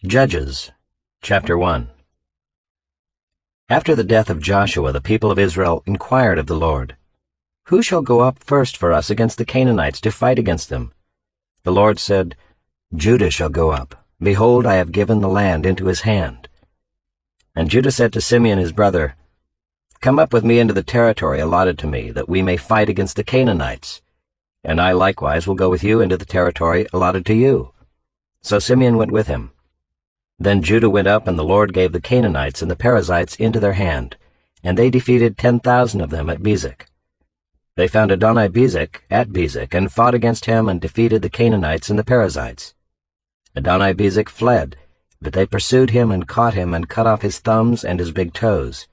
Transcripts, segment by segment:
Judges, chapter 1. After the death of Joshua, the people of Israel inquired of the Lord, "Who shall go up first for us against the Canaanites to fight against them?" The Lord said, "Judah shall go up. Behold, I have given the land into his hand." And Judah said to Simeon his brother, "Come up with me into the territory allotted to me, that we may fight against the Canaanites. And I likewise will go with you into the territory allotted to you." So Simeon went with him. Then Judah went up, and the Lord gave the Canaanites and the Perizzites into their hand, and they defeated 10,000 of them at Bezek. They found Adoni-Bezek at Bezek, and fought against him, and defeated the Canaanites and the Perizzites. Adoni-Bezek fled, but they pursued him and caught him, and cut off his thumbs and his big toes.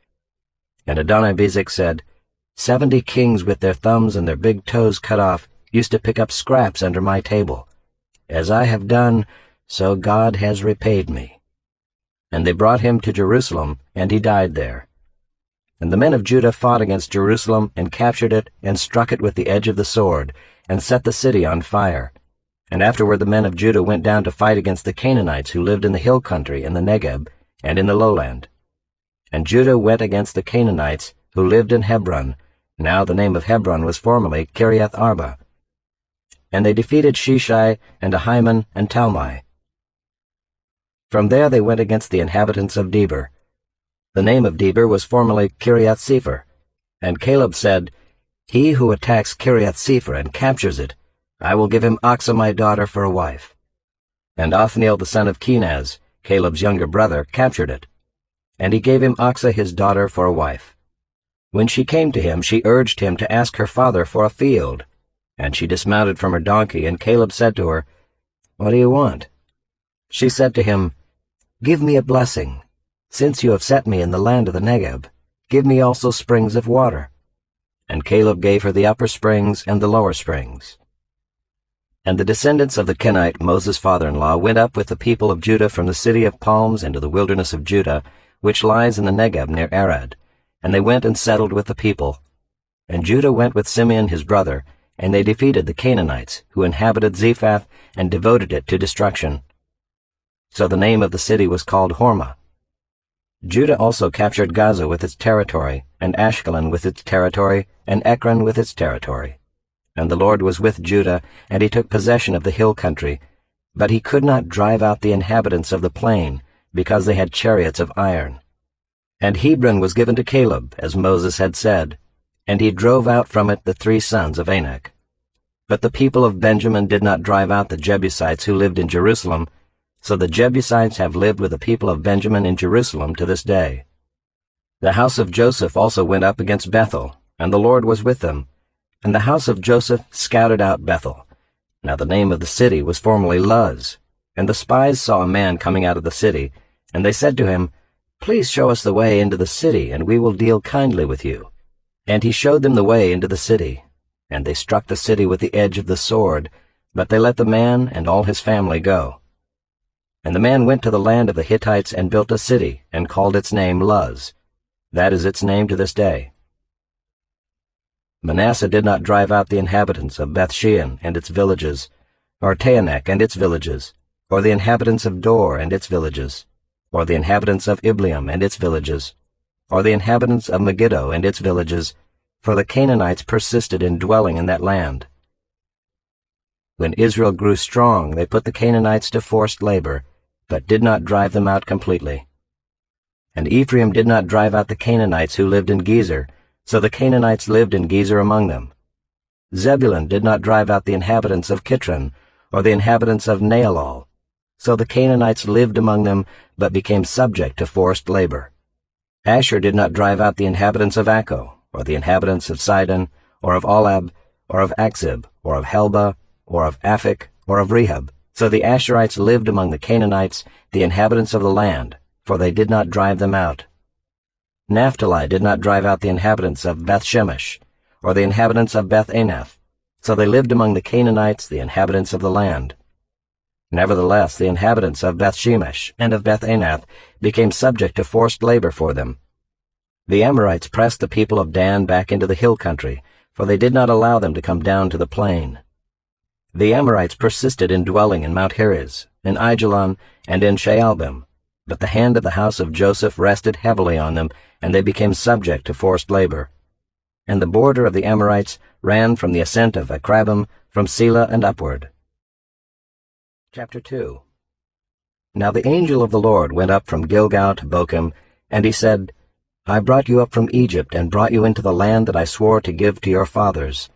And Adoni-Bezek said, 70 kings with their thumbs and their big toes cut off used to pick up scraps under my table. As I have done, so God has repaid me. And they brought him to Jerusalem, and he died there. And the men of Judah fought against Jerusalem, and captured it, and struck it with the edge of the sword, and set the city on fire. And afterward the men of Judah went down to fight against the Canaanites who lived in the hill country, in the Negeb, and in the lowland. And Judah went against the Canaanites who lived in Hebron. Now the name of Hebron was formerly Kiriath Arba. And they defeated Sheshai, and Ahiman, and Talmai. From there they went against the inhabitants of Debir. The name of Debir was formerly Kiriath-Sepher. And Caleb said, "He who attacks Kiriath-Sepher and captures it, I will give him Achsah my daughter for a wife." And Othniel the son of Kenaz, Caleb's younger brother, captured it. And he gave him Achsah his daughter for a wife. When she came to him, she urged him to ask her father for a field. And she dismounted from her donkey, and Caleb said to her, "What do you want?" She said to him, "Give me a blessing. Since you have set me in the land of the Negeb, give me also springs of water." And Caleb gave her the upper springs and the lower springs. And the descendants of the Kenite, Moses' father-in-law, went up with the people of Judah from the city of palms into the wilderness of Judah, which lies in the Negeb near Arad. And they went and settled with the people. And Judah went with Simeon his brother, and they defeated the Canaanites, who inhabited Zephath, and devoted it to destruction. So the name of the city was called Hormah. Judah also captured Gaza with its territory, and Ashkelon with its territory, and Ekron with its territory. And the Lord was with Judah, and he took possession of the hill country. But he could not drive out the inhabitants of the plain, because they had chariots of iron. And Hebron was given to Caleb, as Moses had said, and he drove out from it the 3 sons of Anak. But the people of Benjamin did not drive out the Jebusites who lived in Jerusalem, so the Jebusites have lived with the people of Benjamin in Jerusalem to this day. The house of Joseph also went up against Bethel, and the Lord was with them. And the house of Joseph scouted out Bethel. Now the name of the city was formerly Luz. And the spies saw a man coming out of the city, and they said to him, "Please show us the way into the city, and we will deal kindly with you." And he showed them the way into the city. And they struck the city with the edge of the sword, but they let the man and all his family go. And the man went to the land of the Hittites and built a city, and called its name Luz. That is its name to this day. Manasseh did not drive out the inhabitants of Bethshean and its villages, or Taanach and its villages, or the inhabitants of Dor and its villages, or the inhabitants of Ibleam and its villages, or the inhabitants of Megiddo and its villages, for the Canaanites persisted in dwelling in that land. When Israel grew strong, they put the Canaanites to forced labor, but did not drive them out completely. And Ephraim did not drive out the Canaanites who lived in Gezer, so the Canaanites lived in Gezer among them. Zebulun did not drive out the inhabitants of Kitron, or the inhabitants of Naalal, so the Canaanites lived among them, but became subject to forced labor. Asher did not drive out the inhabitants of Akko, or the inhabitants of Sidon, or of Olab, or of Akzib, or of Helba, or of Aphik, or of Rehab. So the Asherites lived among the Canaanites, the inhabitants of the land, for they did not drive them out. Naphtali did not drive out the inhabitants of Bethshemesh, or the inhabitants of Beth-Anath, so they lived among the Canaanites, the inhabitants of the land. Nevertheless, the inhabitants of Bethshemesh and of Beth-Anath became subject to forced labor for them. The Amorites pressed the people of Dan back into the hill country, for they did not allow them to come down to the plain. The Amorites persisted in dwelling in Mount Heriz, in Aijalon, and in Shaalbim. But the hand of the house of Joseph rested heavily on them, and they became subject to forced labor. And the border of the Amorites ran from the ascent of Akrabim, from Selah and upward. Chapter 2. Now the angel of the Lord went up from Gilgal to Bochim, and he said, I brought you up from Egypt, and brought you into the land that I swore to give to your fathers.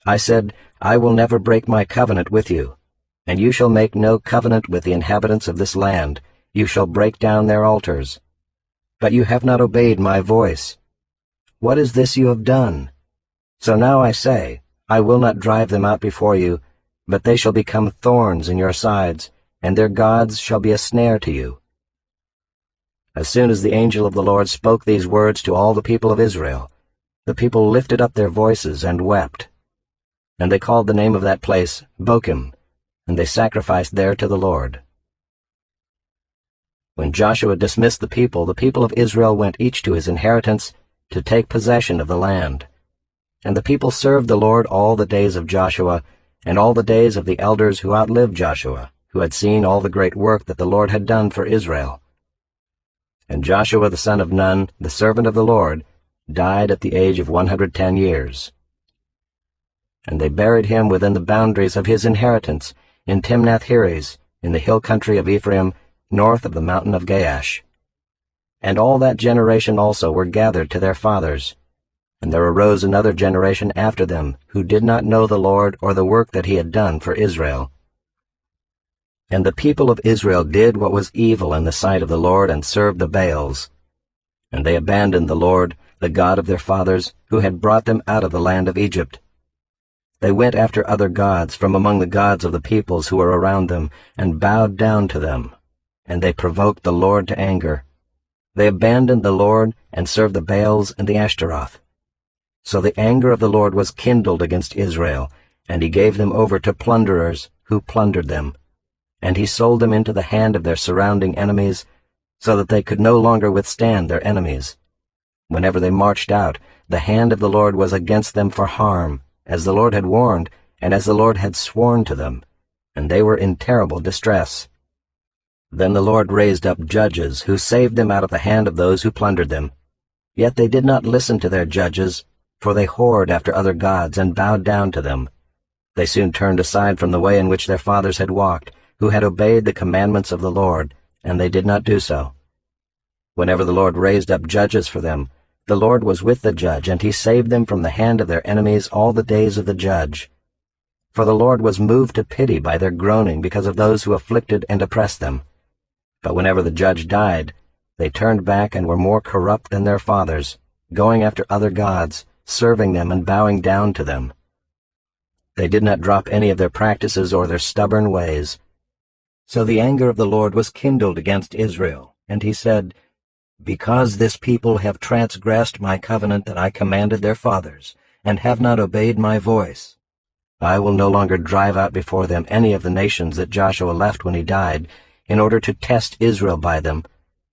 I said, I will never break my covenant with you, and you shall make no covenant with the inhabitants of this land. You shall break down their altars. But you have not obeyed my voice. What is this you have done? So now I say, I will not drive them out before you, but they shall become thorns in your sides, and their gods shall be a snare to you. As soon as the angel of the Lord spoke these words to all the people of Israel, the people lifted up their voices and wept. And they called the name of that place Bochim, and they sacrificed there to the Lord. When Joshua dismissed the people of Israel went each to his inheritance to take possession of the land. And the people served the Lord all the days of Joshua, and all the days of the elders who outlived Joshua, who had seen all the great work that the Lord had done for Israel. And Joshua the son of Nun, the servant of the Lord, died at the age of 110 years. And they buried him within the boundaries of his inheritance, in Timnath-Heres, in the hill country of Ephraim, north of the mountain of Gaash. And all that generation also were gathered to their fathers. And there arose another generation after them, who did not know the Lord or the work that he had done for Israel. And the people of Israel did what was evil in the sight of the Lord, and served the Baals. And they abandoned the Lord, the God of their fathers, who had brought them out of the land of Egypt. They went after other gods from among the gods of the peoples who were around them, and bowed down to them. And they provoked the Lord to anger. They abandoned the Lord, and served the Baals and the Ashtaroth. So the anger of the Lord was kindled against Israel, and he gave them over to plunderers, who plundered them. And he sold them into the hand of their surrounding enemies, so that they could no longer withstand their enemies. Whenever they marched out, the hand of the Lord was against them for harm, as the Lord had warned, and as the Lord had sworn to them, and they were in terrible distress. Then the Lord raised up judges, who saved them out of the hand of those who plundered them. Yet they did not listen to their judges, for they whored after other gods and bowed down to them. They soon turned aside from the way in which their fathers had walked, who had obeyed the commandments of the Lord, and they did not do so. Whenever the Lord raised up judges for them, the Lord was with the judge, and he saved them from the hand of their enemies all the days of the judge. For the Lord was moved to pity by their groaning because of those who afflicted and oppressed them. But whenever the judge died, they turned back and were more corrupt than their fathers, going after other gods, serving them and bowing down to them. They did not drop any of their practices or their stubborn ways. So the anger of the Lord was kindled against Israel, and he said, Because this people have transgressed my covenant that I commanded their fathers, and have not obeyed my voice, I will no longer drive out before them any of the nations that Joshua left when he died, in order to test Israel by them,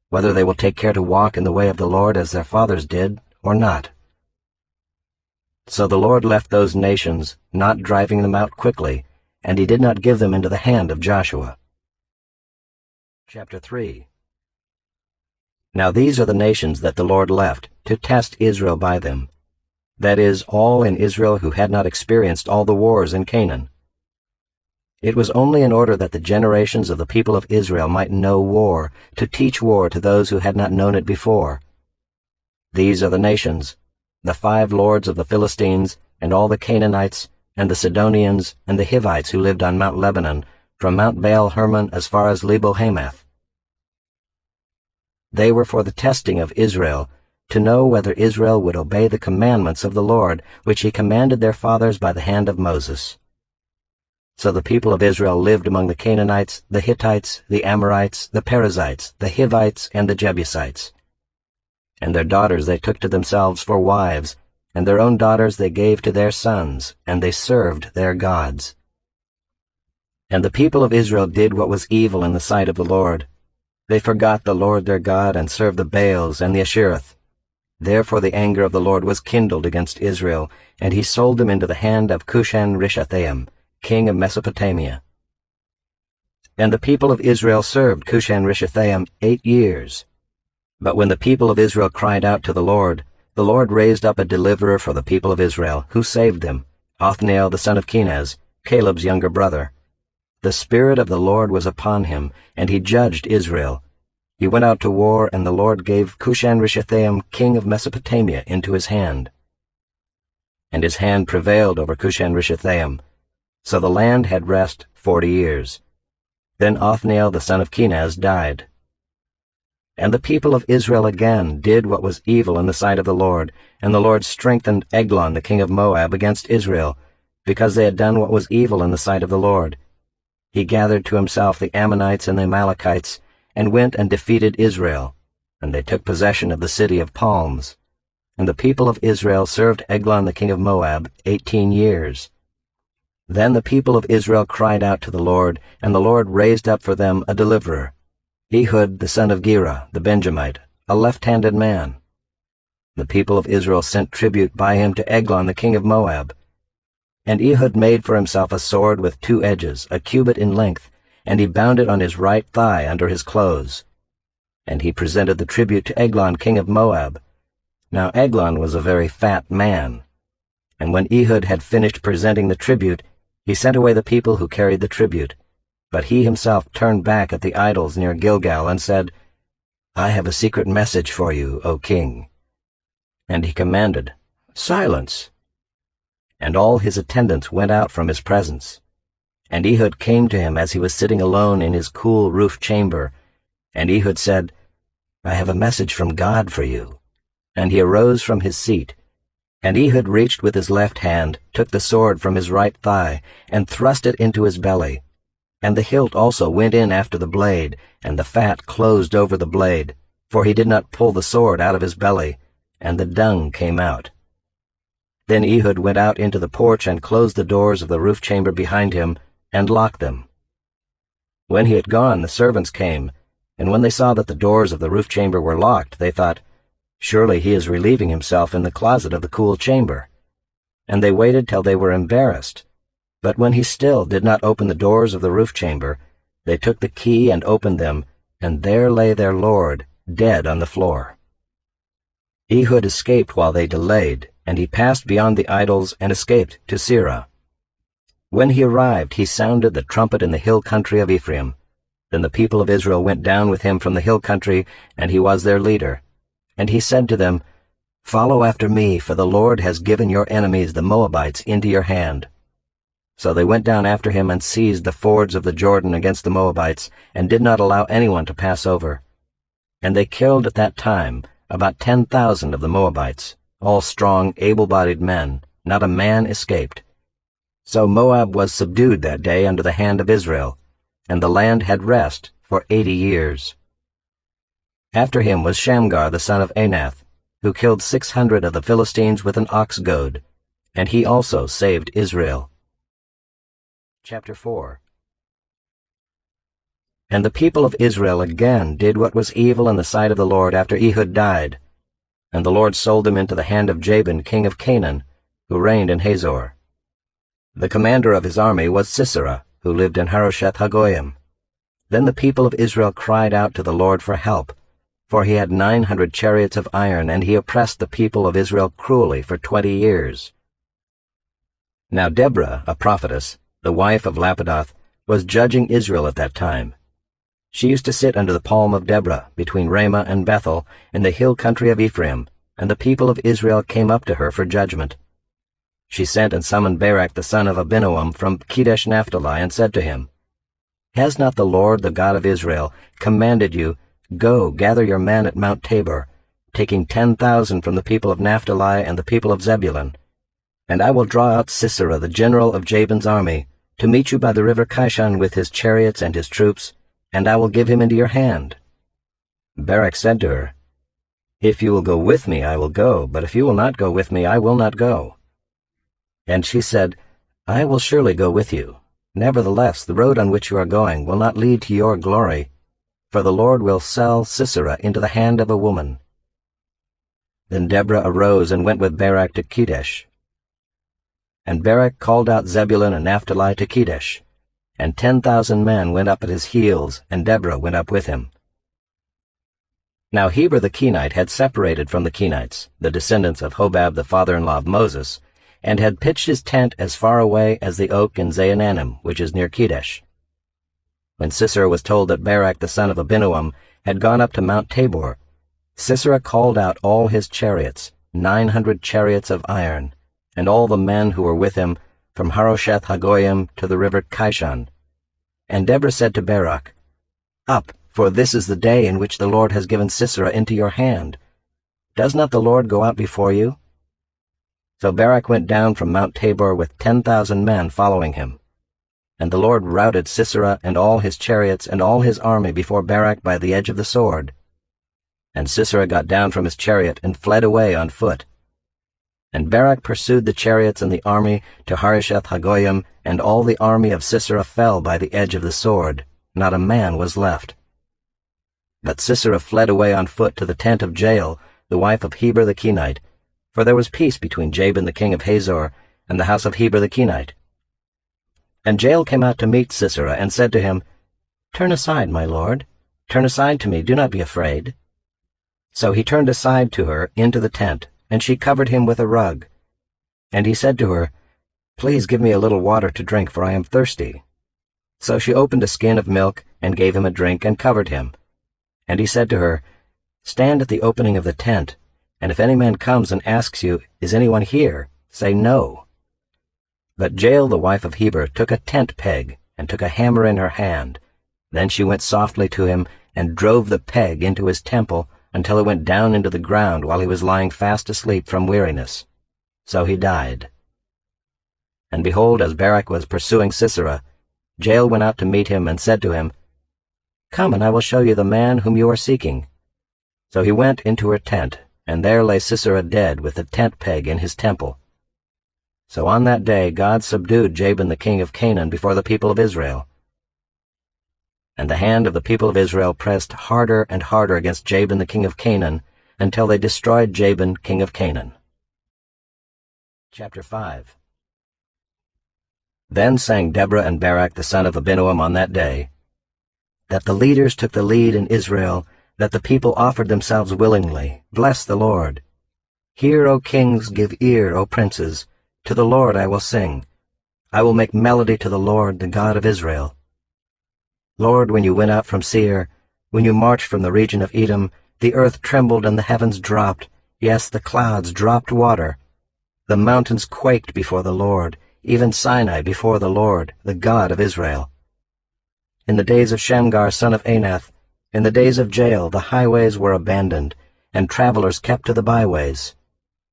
whether they will take care to walk in the way of the Lord as their fathers did, or not. So the Lord left those nations, not driving them out quickly, and he did not give them into the hand of Joshua. Chapter 3. Now these are the nations that the Lord left, to test Israel by them, that is, all in Israel who had not experienced all the wars in Canaan. It was only in order that the generations of the people of Israel might know war, to teach war to those who had not known it before. These are the nations, the 5 lords of the Philistines, and all the Canaanites, and the Sidonians, and the Hivites who lived on Mount Lebanon, from Mount Baal-Hermon as far as Lebo-Hamath. They were for the testing of Israel, to know whether Israel would obey the commandments of the Lord, which he commanded their fathers by the hand of Moses. So the people of Israel lived among the Canaanites, the Hittites, the Amorites, the Perizzites, the Hivites, and the Jebusites. And their daughters they took to themselves for wives, and their own daughters they gave to their sons, and they served their gods. And the people of Israel did what was evil in the sight of the Lord. They forgot the Lord their God, and served the Baals and the Ashereth. Therefore the anger of the Lord was kindled against Israel, and he sold them into the hand of Cushan-Rishathaim, king of Mesopotamia. And the people of Israel served Cushan-Rishathaim 8 years. But when the people of Israel cried out to the Lord raised up a deliverer for the people of Israel, who saved them, Othniel the son of Kenaz, Caleb's younger brother. The Spirit of the Lord was upon him, and he judged Israel. He went out to war, and the Lord gave Cushan-Rishathaim king of Mesopotamia into his hand. And his hand prevailed over Cushan-Rishathaim. So the land had rest 40 years. Then Othniel the son of Kenaz died. And the people of Israel again did what was evil in the sight of the Lord, and the Lord strengthened Eglon the king of Moab against Israel, because they had done what was evil in the sight of the Lord. He gathered to himself the Ammonites and the Amalekites, and went and defeated Israel, and they took possession of the city of palms. And the people of Israel served Eglon the king of Moab 18 years. Then the people of Israel cried out to the Lord, and the Lord raised up for them a deliverer, Ehud the son of Gera, the Benjamite, a left-handed man. The people of Israel sent tribute by him to Eglon the king of Moab. And Ehud made for himself a sword with 2 edges, a cubit in length, and he bound it on his right thigh under his clothes. And he presented the tribute to Eglon king of Moab. Now Eglon was a very fat man. And when Ehud had finished presenting the tribute, he sent away the people who carried the tribute. But he himself turned back at the idols near Gilgal and said, I have a secret message for you, O king. And he commanded, Silence! And all his attendants went out from his presence. And Ehud came to him as he was sitting alone in his cool roof chamber. And Ehud said, I have a message from God for you. And he arose from his seat. And Ehud reached with his left hand, took the sword from his right thigh, and thrust it into his belly. And the hilt also went in after the blade, and the fat closed over the blade, for he did not pull the sword out of his belly, and the dung came out. Then Ehud went out into the porch and closed the doors of the roof chamber behind him, and locked them. When he had gone, the servants came, and when they saw that the doors of the roof chamber were locked, they thought, Surely he is relieving himself in the closet of the cool chamber. And they waited till they were embarrassed. But when he still did not open the doors of the roof chamber, they took the key and opened them, and there lay their lord, dead on the floor. Ehud escaped while they delayed, and he passed beyond the idols and escaped to Selah. When he arrived, he sounded the trumpet in the hill country of Ephraim. Then the people of Israel went down with him from the hill country, and he was their leader. And he said to them, Follow after me, for the Lord has given your enemies the Moabites into your hand. So they went down after him and seized the fords of the Jordan against the Moabites, and did not allow anyone to pass over. And they killed at that time about 10,000 of the Moabites, all strong, able-bodied men. Not a man escaped. So Moab was subdued that day under the hand of Israel, and the land had rest for 80 years. After him was Shamgar the son of Anath, who killed 600 of the Philistines with an ox goad, and he also saved Israel. Chapter 4. And the people of Israel again did what was evil in the sight of the Lord after Ehud died. And the Lord sold them into the hand of Jabin king of Canaan, who reigned in Hazor. The commander of his army was Sisera, who lived in Harosheth Hagoyim. Then the people of Israel cried out to the Lord for help, for he had 900 chariots of iron, and he oppressed the people of Israel cruelly for 20 years. Now Deborah, a prophetess, the wife of Lapidoth, was judging Israel at that time. She used to sit under the palm of Deborah, between Ramah and Bethel, in the hill country of Ephraim, and the people of Israel came up to her for judgment. She sent and summoned Barak the son of Abinoam from Kedesh Naphtali, and said to him, Has not the Lord, the God of Israel, commanded you, Go, gather your men at Mount Tabor, taking 10,000 from the people of Naphtali and the people of Zebulun? And I will draw out Sisera, the general of Jabin's army, to meet you by the river Kishon with his chariots and his troops, and I will give him into your hand. Barak said to her, If you will go with me, I will go, but if you will not go with me, I will not go. And she said, I will surely go with you. Nevertheless, the road on which you are going will not lead to your glory, for the Lord will sell Sisera into the hand of a woman. Then Deborah arose and went with Barak to Kedesh. And Barak called out Zebulun and Naphtali to Kedesh. and 10,000 men went up at his heels, and Deborah went up with him. Now Heber the Kenite had separated from the Kenites, the descendants of Hobab the father-in-law of Moses, and had pitched his tent as far away as the oak in Zaananim, which is near Kedesh. When Sisera was told that Barak the son of Abinoam had gone up to Mount Tabor, Sisera called out all his chariots, 900 chariots of iron, and all the men who were with him, from Harosheth Hagoyim to the river Kishon. And Deborah said to Barak, Up, for this is the day in which the Lord has given Sisera into your hand. Does not the Lord go out before you? So Barak went down from Mount Tabor with 10,000 men following him. And the Lord routed Sisera and all his chariots and all his army before Barak by the edge of the sword. And Sisera got down from his chariot and fled away on foot. And Barak pursued the chariots and the army to Harosheth Hagoyim, and all the army of Sisera fell by the edge of the sword. Not a man was left. But Sisera fled away on foot to the tent of Jael, the wife of Heber the Kenite, for there was peace between Jabin the king of Hazor and the house of Heber the Kenite. And Jael came out to meet Sisera, and said to him, Turn aside, my lord. Turn aside to me, do not be afraid. So he turned aside to her into the tent, and she covered him with a rug. And he said to her, Please give me a little water to drink, for I am thirsty. So she opened a skin of milk, and gave him a drink, and covered him. And he said to her, Stand at the opening of the tent, and if any man comes and asks you, Is anyone here? Say no. But Jael the wife of Heber took a tent peg, and took a hammer in her hand. Then she went softly to him, and drove the peg into his temple, until it went down into the ground while he was lying fast asleep from weariness. So he died. And behold, as Barak was pursuing Sisera, Jael went out to meet him, and said to him, Come, and I will show you the man whom you are seeking. So he went into her tent, and there lay Sisera dead with the tent peg in his temple. So on that day God subdued Jabin the king of Canaan before the people of Israel. And the hand of the people of Israel pressed harder and harder against Jabin the king of Canaan, until they destroyed Jabin king of Canaan. Chapter 5. Then sang Deborah and Barak the son of Abinoam on that day, that the leaders took the lead in Israel, that the people offered themselves willingly. Bless the Lord. Hear, O kings, give ear, O princes. To the Lord I will sing. I will make melody to the Lord, the God of Israel. Lord, when you went out from Seir, when you marched from the region of Edom, the earth trembled and the heavens dropped. Yes, the clouds dropped water. The mountains quaked before the Lord, even Sinai before the Lord, the God of Israel. In the days of Shamgar son of Anath, in the days of Jael, the highways were abandoned, and travelers kept to the byways.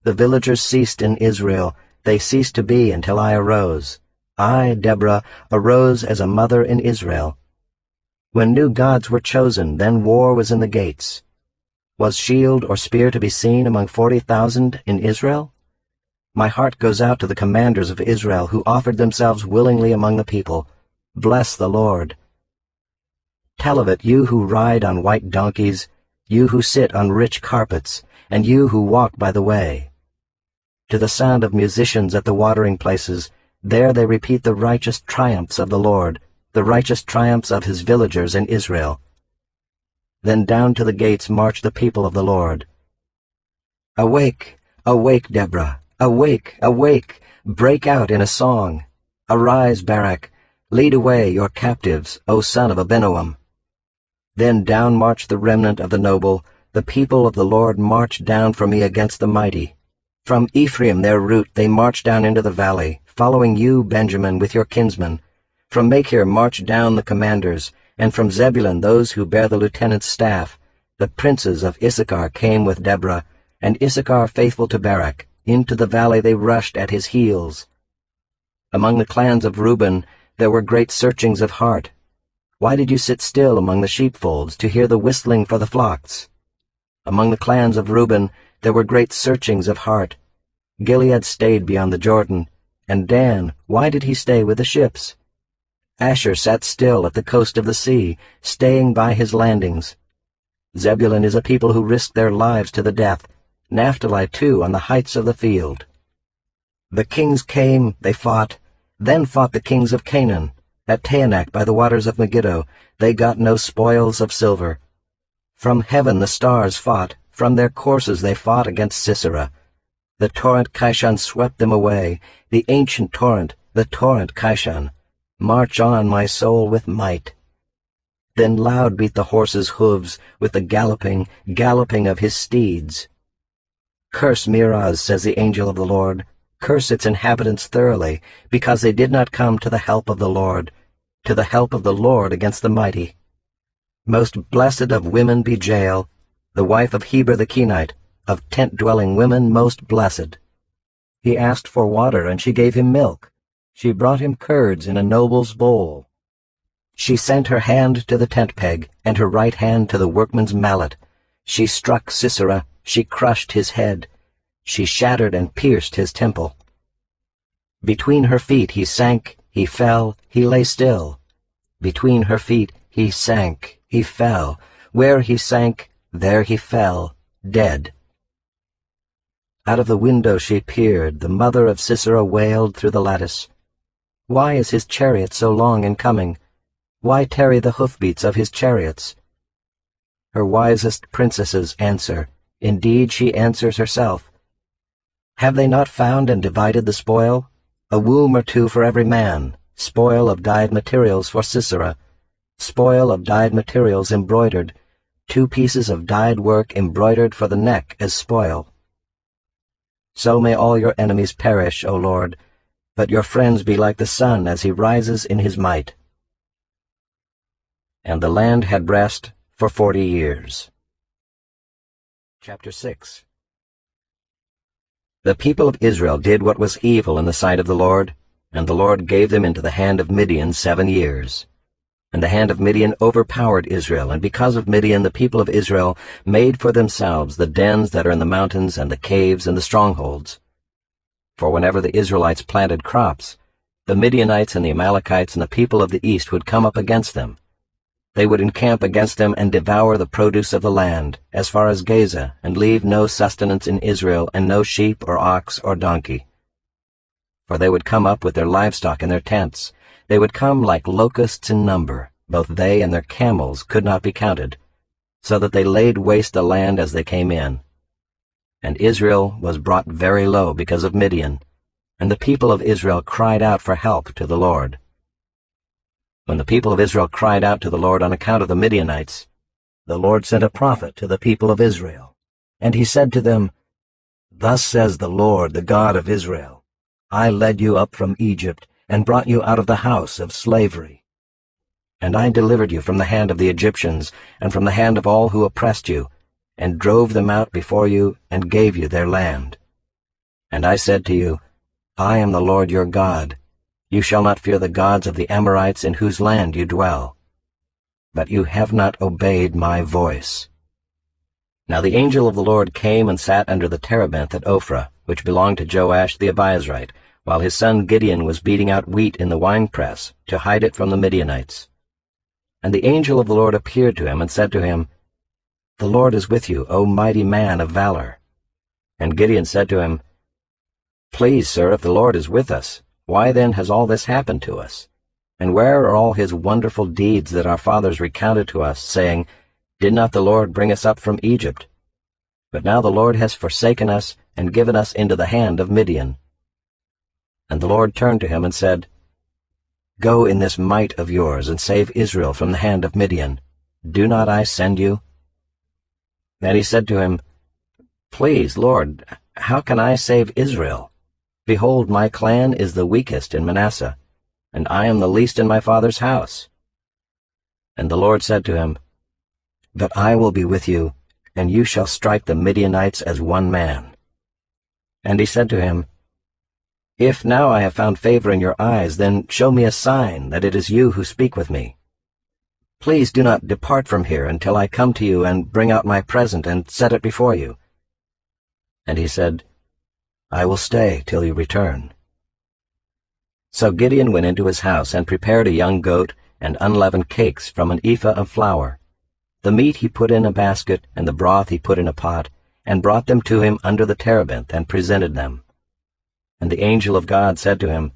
The villagers ceased in Israel, they ceased to be until I arose. I, Deborah, arose as a mother in Israel. When new gods were chosen, then war was in the gates. Was shield or spear to be seen among 40,000 in Israel? My heart goes out to the commanders of Israel, who offered themselves willingly among the people. Bless the Lord. Tell of it, you who ride on white donkeys, you who sit on rich carpets, and you who walk by the way. To the sound of musicians at the watering places, there they repeat the righteous triumphs of the Lord, the righteous triumphs of his villagers in Israel. Then down to the gates march the people of the Lord. Awake, awake, Deborah, awake, awake, break out in a song. Arise, Barak, lead away your captives, O son of Abinoam. Then down marched the remnant of the noble, the people of the Lord marched down for me against the mighty. From Ephraim their route they marched down into the valley, following you, Benjamin, with your kinsmen. From Machir marched down the commanders, and from Zebulun those who bear the lieutenant's staff. The princes of Issachar came with Deborah, and Issachar faithful to Barak. Into the valley they rushed at his heels. Among the clans of Reuben there were great searchings of heart. Why did you sit still among the sheepfolds to hear the whistling for the flocks? Among the clans of Reuben there were great searchings of heart. Gilead stayed beyond the Jordan, and Dan, why did he stay with the ships? Asher sat still at the coast of the sea, staying by his landings. Zebulun is a people who risk their lives to the death, Naphtali too on the heights of the field. The kings came, they fought, then fought the kings of Canaan, At Taanach by the waters of Megiddo they got no spoils of silver. From heaven the stars fought, from their courses they fought against Sisera. The torrent Kishon swept them away, the ancient torrent, the torrent Kishon. March on, my soul, with might. Then loud beat the horse's hooves with the galloping, galloping of his steeds. Curse Meroz, says the angel of the Lord. Curse its inhabitants thoroughly, because they did not come to the help of the Lord, to the help of the Lord against the mighty. Most blessed of women be Jael, the wife of Heber the Kenite, of tent-dwelling women most blessed. He asked for water, and she gave him milk. She brought him curds in a noble's bowl. She sent her hand to the tent-peg, and her right hand to the workman's mallet. She struck Sisera, she crushed his head. She shattered and pierced his temple. Between her feet he sank, he fell, he lay still. Between her feet he sank, he fell. Where he sank, there he fell, dead. Out of the window she peered, the mother of Sisera wailed through the lattice. Why is his chariot so long in coming? Why tarry the hoofbeats of his chariots? Her wisest princesses answer. Indeed, she answers herself. Have they not found and divided the spoil? A womb or two for every man, spoil of dyed materials for Sisera, spoil of dyed materials embroidered, 2 pieces of dyed work embroidered for the neck as spoil. So may all your enemies perish, O Lord, but your friends be like the sun as he rises in his might. And the land had rest for 40 years. Chapter 6. The people of Israel did what was evil in the sight of the Lord, and the Lord gave them into the hand of Midian 7 years. And the hand of Midian overpowered Israel, and because of Midian the people of Israel made for themselves the dens that are in the mountains and the caves and the strongholds. For whenever the Israelites planted crops, the Midianites and the Amalekites and the people of the east would come up against them. They would encamp against them and devour the produce of the land, as far as Gaza, and leave no sustenance in Israel, and no sheep or ox or donkey. For they would come up with their livestock in their tents. They would come like locusts in number, both they and their camels could not be counted, so that they laid waste the land as they came in. And Israel was brought very low because of Midian, and the people of Israel cried out for help to the Lord. When the people of Israel cried out to the Lord on account of the Midianites, the Lord sent a prophet to the people of Israel. And he said to them, Thus says the Lord, the God of Israel, I led you up from Egypt, and brought you out of the house of slavery. And I delivered you from the hand of the Egyptians, and from the hand of all who oppressed you, and drove them out before you, and gave you their land. And I said to you, I am the Lord your God. You shall not fear the gods of the Amorites in whose land you dwell. But you have not obeyed my voice. Now the angel of the Lord came and sat under the terebinth at Ophrah, which belonged to Joash the Abiezrite, while his son Gideon was beating out wheat in the winepress to hide it from the Midianites. And the angel of the Lord appeared to him and said to him, The Lord is with you, O mighty man of valor. And Gideon said to him, Please, sir, if the Lord is with us, why then has all this happened to us? And where are all his wonderful deeds that our fathers recounted to us, saying, Did not the Lord bring us up from Egypt? But now the Lord has forsaken us and given us into the hand of Midian. And the Lord turned to him and said, Go in this might of yours and save Israel from the hand of Midian. Do not I send you? And he said to him, Please, Lord, how can I save Israel? Behold, my clan is the weakest in Manasseh, and I am the least in my father's house. And the Lord said to him, But I will be with you, and you shall strike the Midianites as one man. And he said to him, If now I have found favor in your eyes, then show me a sign that it is you who speak with me. Please do not depart from here until I come to you and bring out my present and set it before you. And he said, I will stay till you return. So Gideon went into his house and prepared a young goat and unleavened cakes from an ephah of flour. The meat he put in a basket, and the broth he put in a pot, and brought them to him under the terebinth, and presented them. And the angel of God said to him,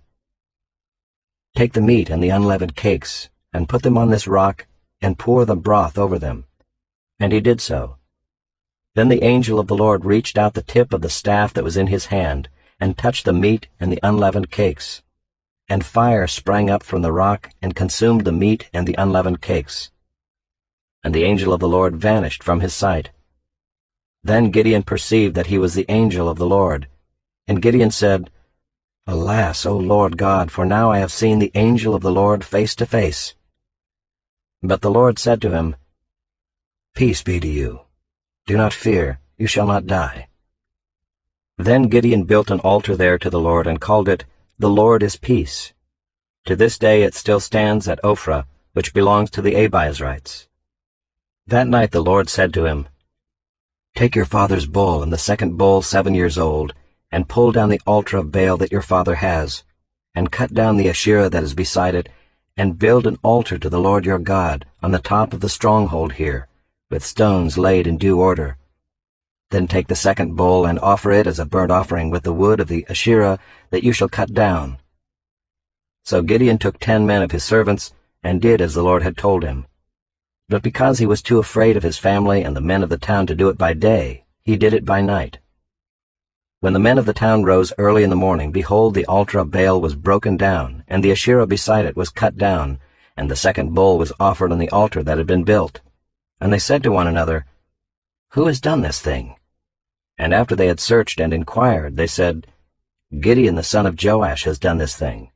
Take the meat and the unleavened cakes, and put them on this rock, and pour the broth over them. And he did so. Then the angel of the Lord reached out the tip of the staff that was in his hand, and touched the meat and the unleavened cakes. And fire sprang up from the rock, and consumed the meat and the unleavened cakes. And the angel of the Lord vanished from his sight. Then Gideon perceived that he was the angel of the Lord. And Gideon said, Alas, O Lord God, for now I have seen the angel of the Lord face to face. But the Lord said to him, Peace be to you. Do not fear, you shall not die. Then Gideon built an altar there to the Lord and called it, The Lord is Peace. To this day it still stands at Ophrah, which belongs to the Abiezrites. That night the Lord said to him, Take your father's bull and the second bull 7 years old, and pull down the altar of Baal that your father has, and cut down the Asherah that is beside it, and build an altar to the Lord your God on the top of the stronghold here, with stones laid in due order. Then take the second bull and offer it as a burnt offering with the wood of the Asherah that you shall cut down. So Gideon took 10 men of his servants, and did as the Lord had told him. But because he was too afraid of his family and the men of the town to do it by day, he did it by night. When the men of the town rose early in the morning, behold, the altar of Baal was broken down, and the Asherah beside it was cut down, and the second bull was offered on the altar that had been built. And they said to one another, Who has done this thing? And after they had searched and inquired, they said, Gideon the son of Joash has done this thing.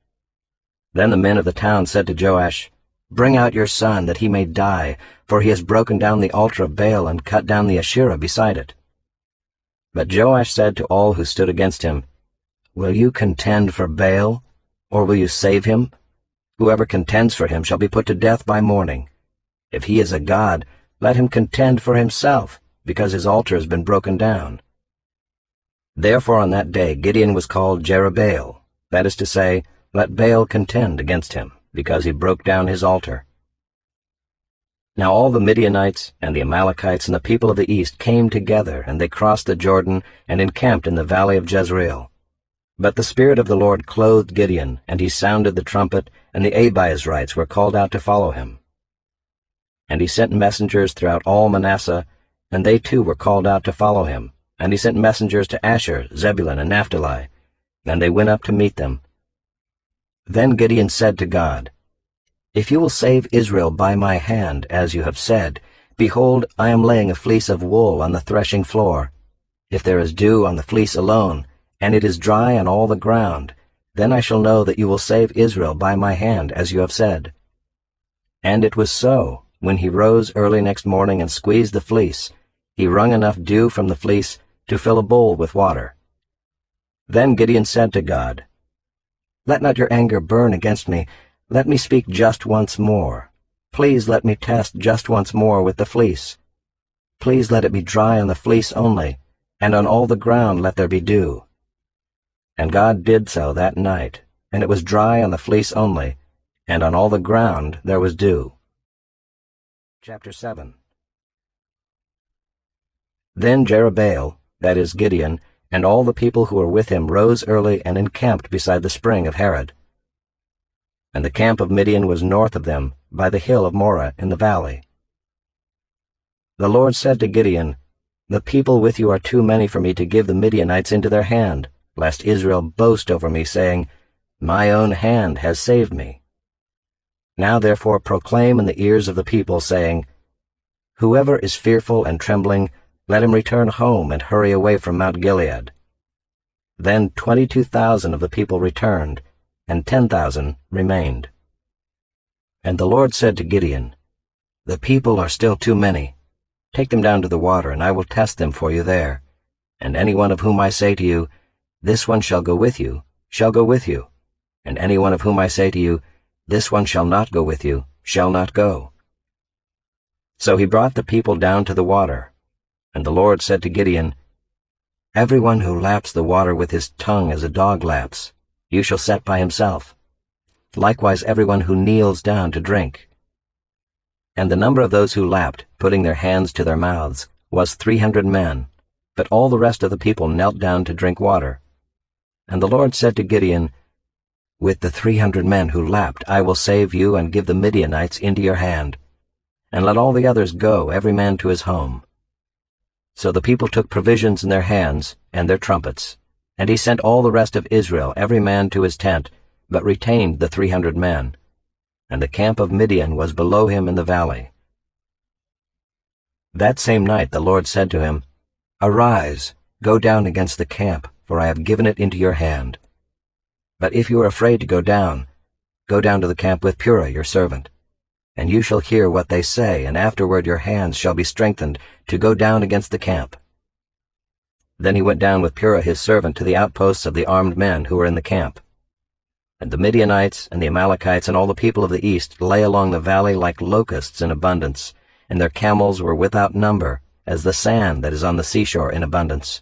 Then the men of the town said to Joash, Bring out your son, that he may die, for he has broken down the altar of Baal and cut down the Asherah beside it. But Joash said to all who stood against him, Will you contend for Baal, or will you save him? Whoever contends for him shall be put to death by morning. If he is a god, let him contend for himself, because his altar has been broken down. Therefore on that day Gideon was called Jerubbaal, that is to say, Let Baal contend against him, because he broke down his altar. Now all the Midianites and the Amalekites and the people of the east came together, and they crossed the Jordan and encamped in the valley of Jezreel. But the Spirit of the Lord clothed Gideon, and he sounded the trumpet, and the Abiezrites were called out to follow him. And he sent messengers throughout all Manasseh, and they too were called out to follow him. And he sent messengers to Asher, Zebulun, and Naphtali, and they went up to meet them. Then Gideon said to God, If you will save Israel by my hand, as you have said, behold, I am laying a fleece of wool on the threshing floor. If there is dew on the fleece alone, and it is dry on all the ground, then I shall know that you will save Israel by my hand, as you have said. And it was so. When he rose early next morning and squeezed the fleece, he wrung enough dew from the fleece to fill a bowl with water. Then Gideon said to God, Let not your anger burn against me. Let me speak just once more. Please let me test just once more with the fleece. Please let it be dry on the fleece only, and on all the ground let there be dew. And God did so that night, and it was dry on the fleece only, and on all the ground there was dew. Chapter 7. Then Jerubbaal, that is Gideon, and all the people who were with him rose early and encamped beside the spring of Harod. And the camp of Midian was north of them, by the hill of Moreh in the valley. The Lord said to Gideon, The people with you are too many for me to give the Midianites into their hand, lest Israel boast over me, saying, My own hand has saved me. Now therefore proclaim in the ears of the people, saying, Whoever is fearful and trembling, let him return home and hurry away from Mount Gilead. Then 22,000 of the people returned, and 10,000 remained. And the Lord said to Gideon, The people are still too many. Take them down to the water, and I will test them for you there. And any one of whom I say to you, This one shall go with you, shall go with you. And any one of whom I say to you, This one shall not go with you, shall not go. So he brought the people down to the water. And the Lord said to Gideon, Everyone who laps the water with his tongue as a dog laps, you shall set by himself. Likewise everyone who kneels down to drink. And the number of those who lapped, putting their hands to their mouths, was 300 men, but all the rest of the people knelt down to drink water. And the Lord said to Gideon, With the 300 men who lapped, I will save you and give the Midianites into your hand. And let all the others go, every man to his home. So the people took provisions in their hands and their trumpets. And he sent all the rest of Israel, every man to his tent, but retained the 300 men. And the camp of Midian was below him in the valley. That same night the Lord said to him, Arise, go down against the camp, for I have given it into your hand. But if you are afraid to go down to the camp with Purah your servant. And you shall hear what they say, and afterward your hands shall be strengthened to go down against the camp. Then he went down with Purah his servant to the outposts of the armed men who were in the camp. And the Midianites and the Amalekites and all the people of the east lay along the valley like locusts in abundance, and their camels were without number, as the sand that is on the seashore in abundance.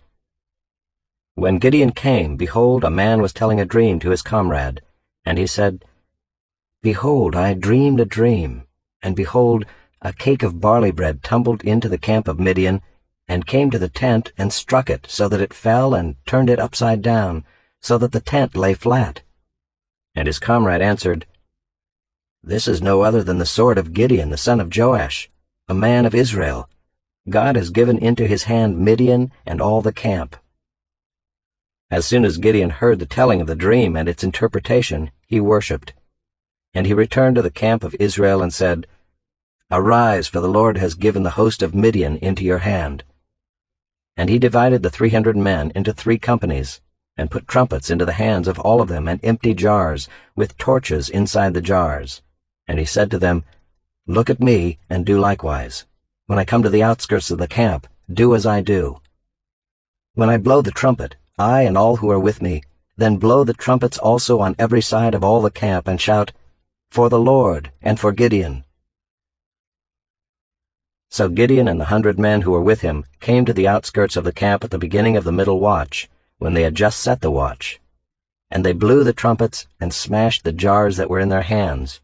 When Gideon came, behold, a man was telling a dream to his comrade, and he said, Behold, I dreamed a dream, and behold, a cake of barley bread tumbled into the camp of Midian, and came to the tent and struck it, so that it fell and turned it upside down, so that the tent lay flat. And his comrade answered, This is no other than the sword of Gideon the son of Joash, a man of Israel. God has given into his hand Midian and all the camp. As soon as Gideon heard the telling of the dream and its interpretation, he worshipped. And he returned to the camp of Israel and said, Arise, for the Lord has given the host of Midian into your hand. And he divided the 300 men into 3 companies, and put trumpets into the hands of all of them, and empty jars, with torches inside the jars. And he said to them, Look at me, and do likewise. When I come to the outskirts of the camp, do as I do. When I blow the trumpet, I and all who are with me, then blow the trumpets also on every side of all the camp, and shout, For the Lord, and for Gideon. So Gideon and the 100 men who were with him came to the outskirts of the camp at the beginning of the middle watch, when they had just set the watch. And they blew the trumpets and smashed the jars that were in their hands.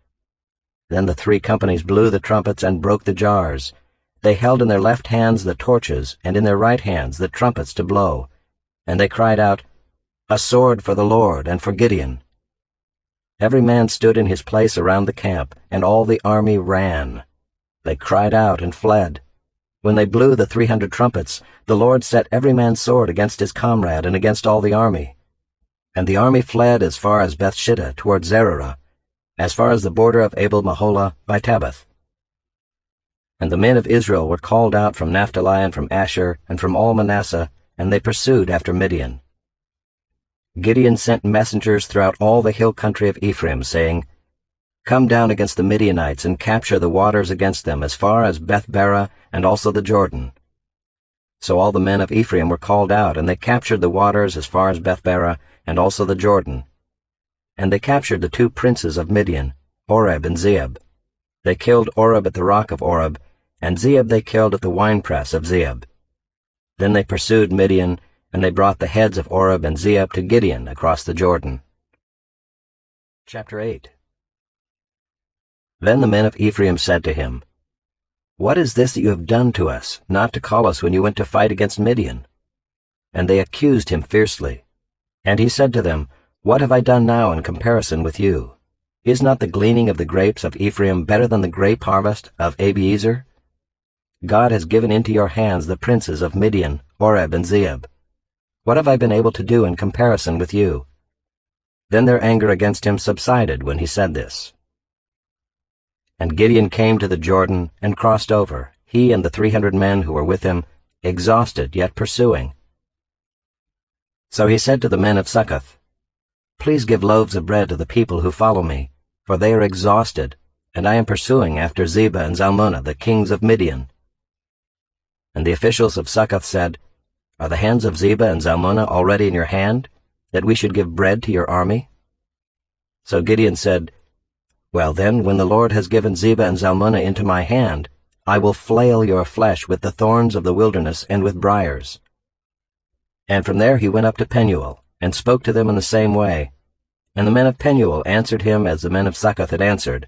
Then the 3 companies blew the trumpets and broke the jars. They held in their left hands the torches, and in their right hands the trumpets to blow. And they cried out, A sword for the Lord and for Gideon. Every man stood in his place around the camp, and all the army ran. They cried out and fled. When they blew the 300 trumpets, the Lord set every man's sword against his comrade and against all the army. And the army fled as far as Bethshittah toward Zererah, as far as the border of Abel-Meholah by Tabbath. And the men of Israel were called out from Naphtali and from Asher and from all Manasseh, and they pursued after Midian. Gideon sent messengers throughout all the hill country of Ephraim, saying, Come down against the Midianites and capture the waters against them as far as Beth-barah and also the Jordan. So all the men of Ephraim were called out, and they captured the waters as far as Beth-barah and also the Jordan. And they captured the 2 princes of Midian, Oreb and Zeeb. They killed Oreb at the rock of Oreb, and Zeeb they killed at the winepress of Zeeb. Then they pursued Midian, and they brought the heads of Oreb and Zeeb to Gideon across the Jordan. Chapter 8. Then the men of Ephraim said to him, What is this that you have done to us, not to call us when you went to fight against Midian? And they accused him fiercely. And he said to them, What have I done now in comparison with you? Is not the gleaning of the grapes of Ephraim better than the grape harvest of Abiezer? God has given into your hands the princes of Midian, Oreb and Zeeb. What have I been able to do in comparison with you? Then their anger against him subsided when he said this. And Gideon came to the Jordan and crossed over, he and the 300 men who were with him, exhausted yet pursuing. So he said to the men of Succoth, Please give loaves of bread to the people who follow me, for they are exhausted, and I am pursuing after Zebah and Zalmunna, the kings of Midian. And the officials of Succoth said, Are the hands of Zebah and Zalmunna already in your hand, that we should give bread to your army? So Gideon said, Well then, when the Lord has given Zebah and Zalmunna into my hand, I will flail your flesh with the thorns of the wilderness and with briars. And from there he went up to Penuel, and spoke to them in the same way. And the men of Penuel answered him as the men of Succoth had answered.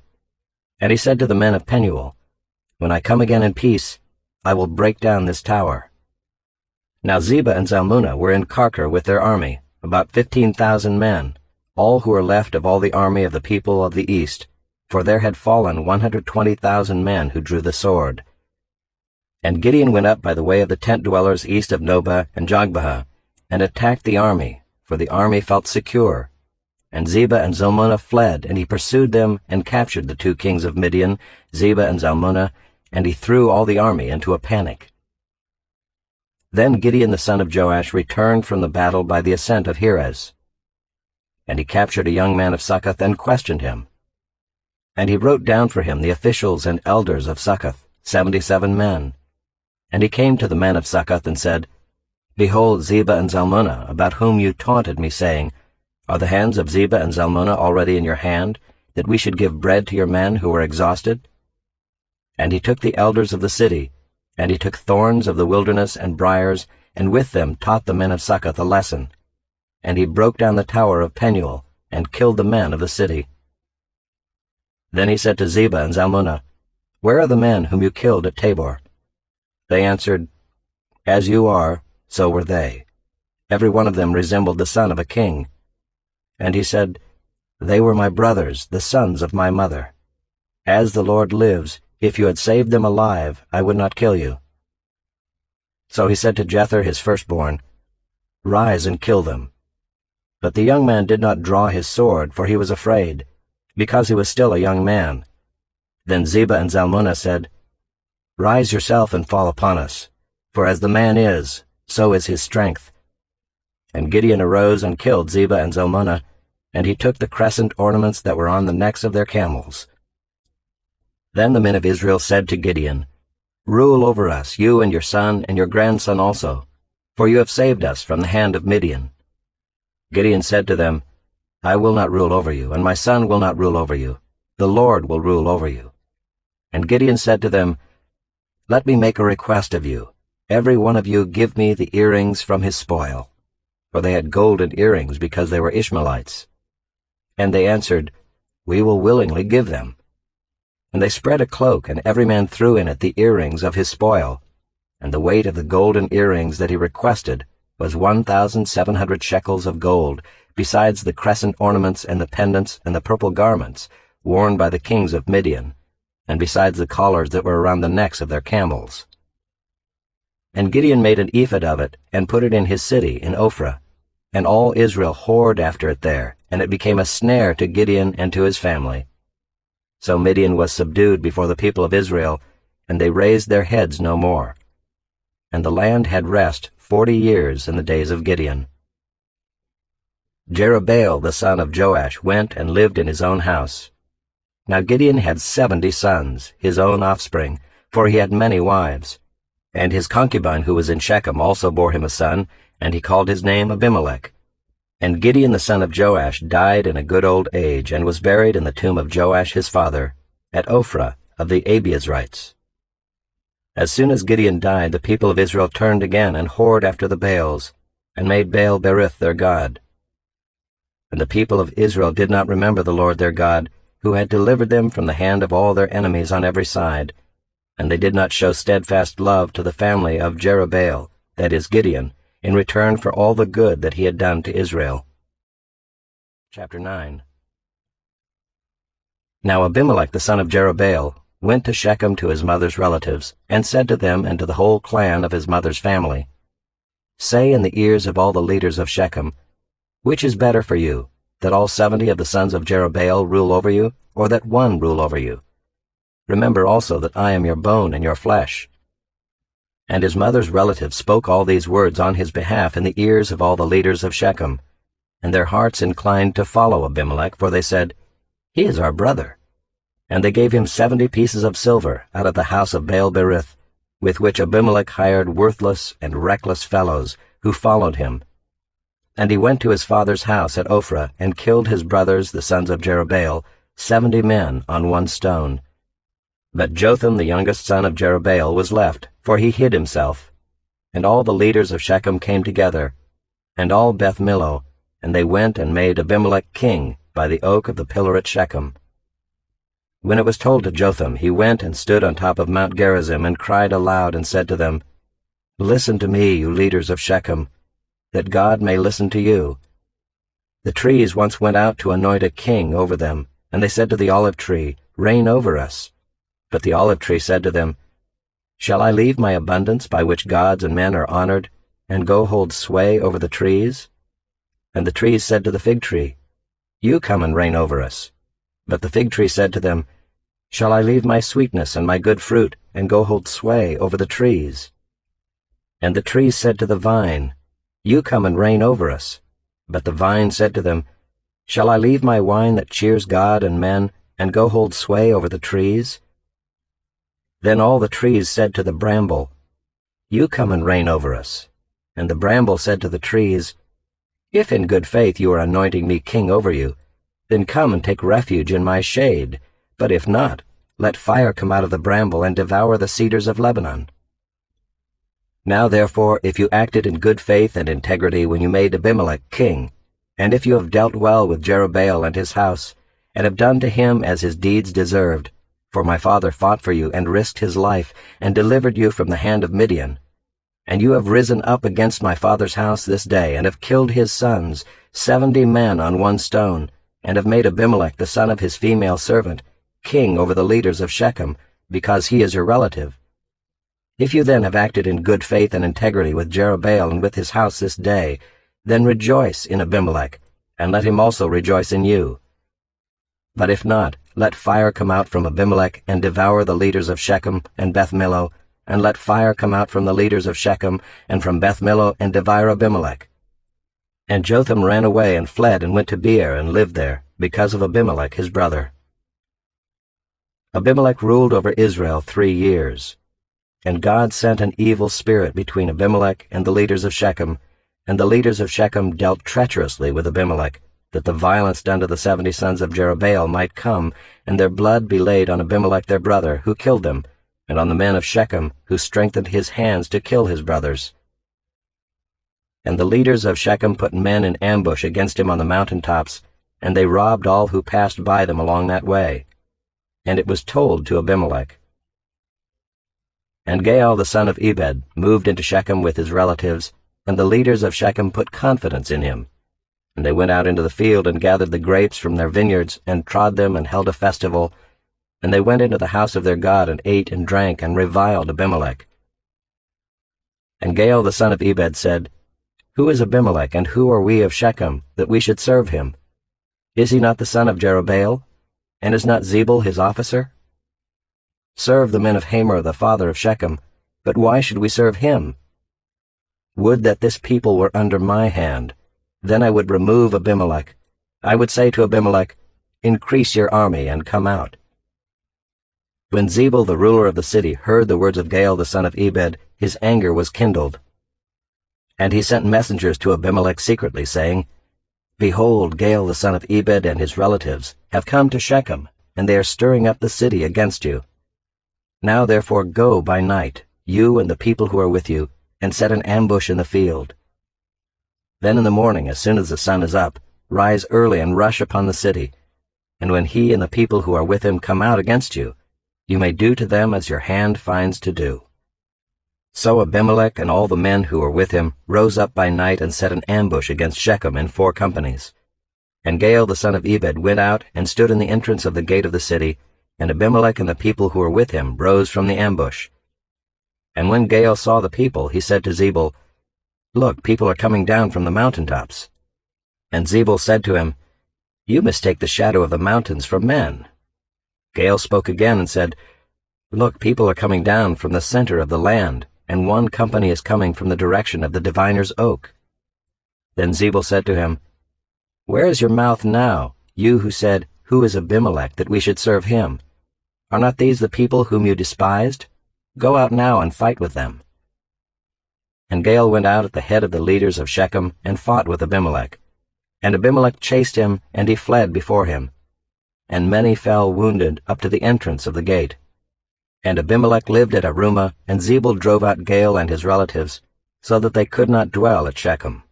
And he said to the men of Penuel, When I come again in peace, I will break down this tower. Now Zebah and Zalmunna were in Karkor with their army, about 15,000 men, all who were left of all the army of the people of the east, for there had fallen 120,000 men who drew the sword. And Gideon went up by the way of the tent dwellers east of Nobah and Jogbehah, and attacked the army, for the army felt secure. And Zebah and Zalmunna fled, and he pursued them, and captured the 2 kings of Midian, Zebah and Zalmunna, and he threw all the army into a panic. Then Gideon the son of Joash returned from the battle by the ascent of Heres. And he captured a young man of Succoth and questioned him. And he wrote down for him the officials and elders of Succoth, 77 men. And he came to the men of Succoth and said, Behold Zebah and Zalmunna, about whom you taunted me, saying, Are the hands of Zebah and Zalmunna already in your hand, that we should give bread to your men who were exhausted? And he took the elders of the city, and he took thorns of the wilderness and briars, and with them taught the men of Succoth a lesson. And he broke down the tower of Penuel, and killed the men of the city. Then he said to Zebah and Zalmunna, Where are the men whom you killed at Tabor? They answered, As you are, so were they. Every one of them resembled the son of a king. And he said, They were my brothers, the sons of my mother. As the Lord lives, if you had saved them alive, I would not kill you. So he said to Jether his firstborn, Rise and kill them. But the young man did not draw his sword, for he was afraid, because he was still a young man. Then Zebah and Zalmunna said, Rise yourself and fall upon us, for as the man is, so is his strength. And Gideon arose and killed Zebah and Zalmunna, and he took the crescent ornaments that were on the necks of their camels. Then the men of Israel said to Gideon, Rule over us, you and your son and your grandson also, for you have saved us from the hand of Midian. Gideon said to them, I will not rule over you, and my son will not rule over you. The Lord will rule over you. And Gideon said to them, Let me make a request of you. Every one of you give me the earrings from his spoil. For they had golden earrings because they were Ishmaelites. And they answered, We will willingly give them. And they spread a cloak, and every man threw in it the earrings of his spoil. And the weight of the golden earrings that he requested was 1,700 shekels of gold, besides the crescent ornaments and the pendants and the purple garments worn by the kings of Midian, and besides the collars that were around the necks of their camels. And Gideon made an ephod of it, and put it in his city in Ophrah. And all Israel whored after it there, and it became a snare to Gideon and to his family. So Midian was subdued before the people of Israel, and they raised their heads no more. And the land had rest 40 years in the days of Gideon. Jerubbaal the son of Joash went and lived in his own house. Now Gideon had 70 sons, his own offspring, for he had many wives. And his concubine who was in Shechem also bore him a son, and he called his name Abimelech. And Gideon the son of Joash died in a good old age, and was buried in the tomb of Joash his father, at Ophrah of the Abiezrites. As soon as Gideon died, the people of Israel turned again and whored after the Baals, and made Baal-berith their god. And the people of Israel did not remember the Lord their God, who had delivered them from the hand of all their enemies on every side, and they did not show steadfast love to the family of Jerubbaal, that is Gideon, in return for all the good that he had done to Israel. Chapter 9. Now Abimelech the son of Jerubbaal went to Shechem to his mother's relatives, and said to them and to the whole clan of his mother's family, Say in the ears of all the leaders of Shechem, Which is better for you, that all 70 of the sons of Jerubbaal rule over you, or that one rule over you? Remember also that I am your bone and your flesh. And his mother's relatives spoke all these words on his behalf in the ears of all the leaders of Shechem. And their hearts inclined to follow Abimelech, for they said, He is our brother. And they gave him 70 pieces of silver out of the house of Baal-berith, with which Abimelech hired worthless and reckless fellows, who followed him. And he went to his father's house at Ophrah, and killed his brothers, the sons of Jerubbaal, 70 men on one stone. But Jotham, the youngest son of Jerubbaal, was left, for he hid himself. And all the leaders of Shechem came together, and all Beth Millo, and they went and made Abimelech king by the oak of the pillar at Shechem. When it was told to Jotham, he went and stood on top of Mount Gerizim, and cried aloud, and said to them, Listen to me, you leaders of Shechem, that God may listen to you. The trees once went out to anoint a king over them, and they said to the olive tree, Reign over us. But the olive tree said to them, Shall I leave my abundance by which gods and men are honored, and go hold sway over the trees? And the trees said to the fig tree, You come and reign over us. But the fig tree said to them, Shall I leave my sweetness and my good fruit, and go hold sway over the trees? And the trees said to the vine, You come and reign over us. But the vine said to them, Shall I leave my wine that cheers God and men, and go hold sway over the trees? Then all the trees said to the bramble, You come and reign over us. And the bramble said to the trees, If in good faith you are anointing me king over you, then come and take refuge in my shade. But if not, let fire come out of the bramble and devour the cedars of Lebanon. Now therefore, if you acted in good faith and integrity when you made Abimelech king, and if you have dealt well with Jerubbaal and his house, and have done to him as his deeds deserved, for my father fought for you and risked his life, and delivered you from the hand of Midian, and you have risen up against my father's house this day, and have killed his sons, 70 men on one stone, and have made Abimelech the son of his female servant king over the leaders of Shechem, because he is your relative. If you then have acted in good faith and integrity with Jerubbaal and with his house this day, then rejoice in Abimelech, and let him also rejoice in you. But if not, let fire come out from Abimelech and devour the leaders of Shechem and Beth Millo, and let fire come out from the leaders of Shechem and from Beth Millo and devour Abimelech. And Jotham ran away and fled and went to Beer and lived there, because of Abimelech his brother. Abimelech ruled over Israel 3 years. And God sent an evil spirit between Abimelech and the leaders of Shechem, and the leaders of Shechem dealt treacherously with Abimelech, that the violence done to the 70 sons of Jerubbaal might come, and their blood be laid on Abimelech their brother, who killed them, and on the men of Shechem, who strengthened his hands to kill his brothers. And the leaders of Shechem put men in ambush against him on the mountain tops, and they robbed all who passed by them along that way. And it was told to Abimelech. And Gaal the son of Ebed moved into Shechem with his relatives, and the leaders of Shechem put confidence in him. And they went out into the field and gathered the grapes from their vineyards, and trod them and held a festival. And they went into the house of their God, and ate and drank, and reviled Abimelech. And Gaal the son of Ebed said, Who is Abimelech, and who are we of Shechem, that we should serve him? Is he not the son of Jerubbaal? And is not Zebul his officer? Serve the men of Hamor the father of Shechem, but why should we serve him? Would that this people were under my hand, then I would remove Abimelech. I would say to Abimelech, Increase your army and come out. When Zebul the ruler of the city heard the words of Gaal the son of Ebed, his anger was kindled. And he sent messengers to Abimelech secretly, saying, Behold, Gaal the son of Ebed and his relatives have come to Shechem, and they are stirring up the city against you. Now therefore go by night, you and the people who are with you, and set an ambush in the field. Then in the morning, as soon as the sun is up, rise early and rush upon the city, and when he and the people who are with him come out against you, you may do to them as your hand finds to do. So Abimelech and all the men who were with him rose up by night and set an ambush against Shechem in 4 companies. And Gaal the son of Ebed went out and stood in the entrance of the gate of the city, and Abimelech and the people who were with him rose from the ambush. And when Gaal saw the people, he said to Zebul, Look, people are coming down from the mountain tops. And Zebul said to him, You mistake the shadow of the mountains for men. Gaal spoke again and said, Look, people are coming down from the center of the land, and 1 company is coming from the direction of the diviner's oak. Then Zebul said to him, Where is your mouth now, you who said, Who is Abimelech, that we should serve him? Are not these the people whom you despised? Go out now and fight with them. And Gaal went out at the head of the leaders of Shechem and fought with Abimelech. And Abimelech chased him, and he fled before him. And many fell wounded up to the entrance of the gate. And Abimelech lived at Arumah, and Zebul drove out Gaal and his relatives, so that they could not dwell at Shechem.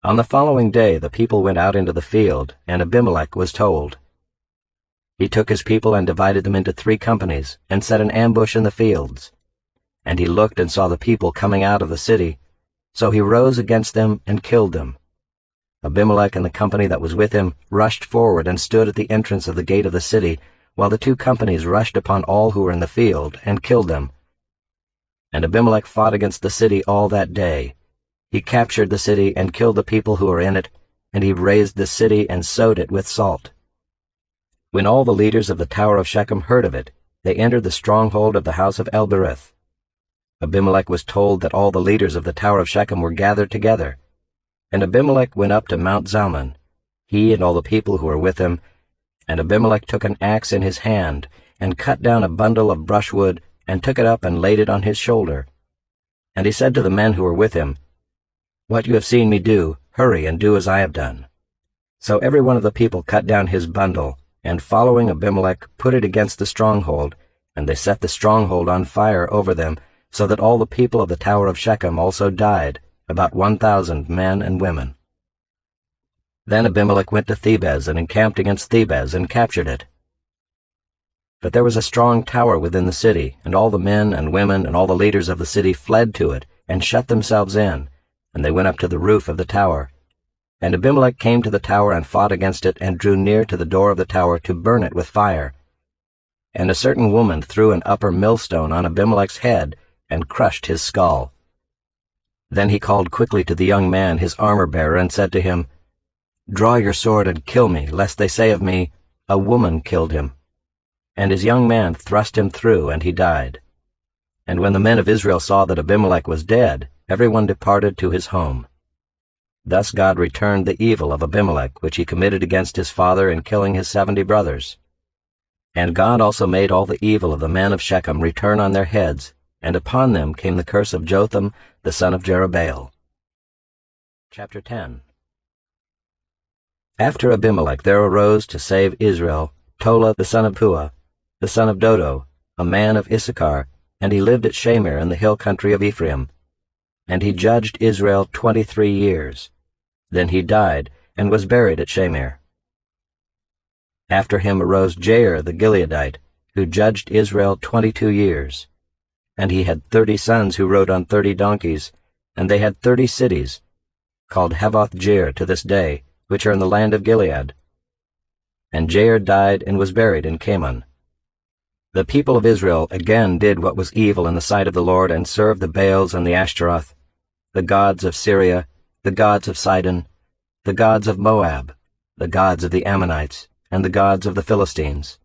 On the following day the people went out into the field, and Abimelech was told. He took his people and divided them into 3 companies, and set an ambush in the fields. And he looked and saw the people coming out of the city, so he rose against them and killed them. Abimelech and the company that was with him rushed forward and stood at the entrance of the gate of the city, while the two companies rushed upon all who were in the field and killed them. And Abimelech fought against the city all that day. He captured the city and killed the people who were in it, and he razed the city and sowed it with salt. When all the leaders of the tower of Shechem heard of it, they entered the stronghold of the house of Elbereth. Abimelech was told that all the leaders of the tower of Shechem were gathered together. And Abimelech went up to Mount Zalmon, he and all the people who were with him, and Abimelech took an axe in his hand, and cut down a bundle of brushwood, and took it up and laid it on his shoulder. And he said to the men who were with him, "What you have seen me do, hurry and do as I have done." So every one of the people cut down his bundle, and following Abimelech put it against the stronghold, and they set the stronghold on fire over them, so that all the people of the tower of Shechem also died, about 1,000 men and women. Then Abimelech went to Thebez and encamped against Thebez and captured it. But there was a strong tower within the city, and all the men and women and all the leaders of the city fled to it and shut themselves in, and they went up to the roof of the tower. And Abimelech came to the tower and fought against it and drew near to the door of the tower to burn it with fire. And a certain woman threw an upper millstone on Abimelech's head and crushed his skull. Then he called quickly to the young man, his armor-bearer, and said to him, "Draw your sword and kill me, lest they say of me, 'A woman killed him.'" And his young man thrust him through, and he died. And when the men of Israel saw that Abimelech was dead, every one departed to his home. Thus God returned the evil of Abimelech, which he committed against his father in killing his 70 brothers. And God also made all the evil of the men of Shechem return on their heads, and upon them came the curse of Jotham, the son of Jerubbaal. Chapter 10. After Abimelech there arose to save Israel Tola the son of Puah, the son of Dodo, a man of Issachar, and he lived at Shamir in the hill country of Ephraim. And he judged Israel 23 years. Then he died, and was buried at Shamir. After him arose Jair the Gileadite, who judged Israel 22 years. And he had 30 sons who rode on 30 donkeys, and they had 30 cities, called Havoth-Jair to this day, which are in the land of Gilead. And Jair died and was buried in Kamon. The people of Israel again did what was evil in the sight of the Lord, and served the Baals and the Ashtaroth, the gods of Syria, the gods of Sidon, the gods of Moab, the gods of the Ammonites, and the gods of the Philistines.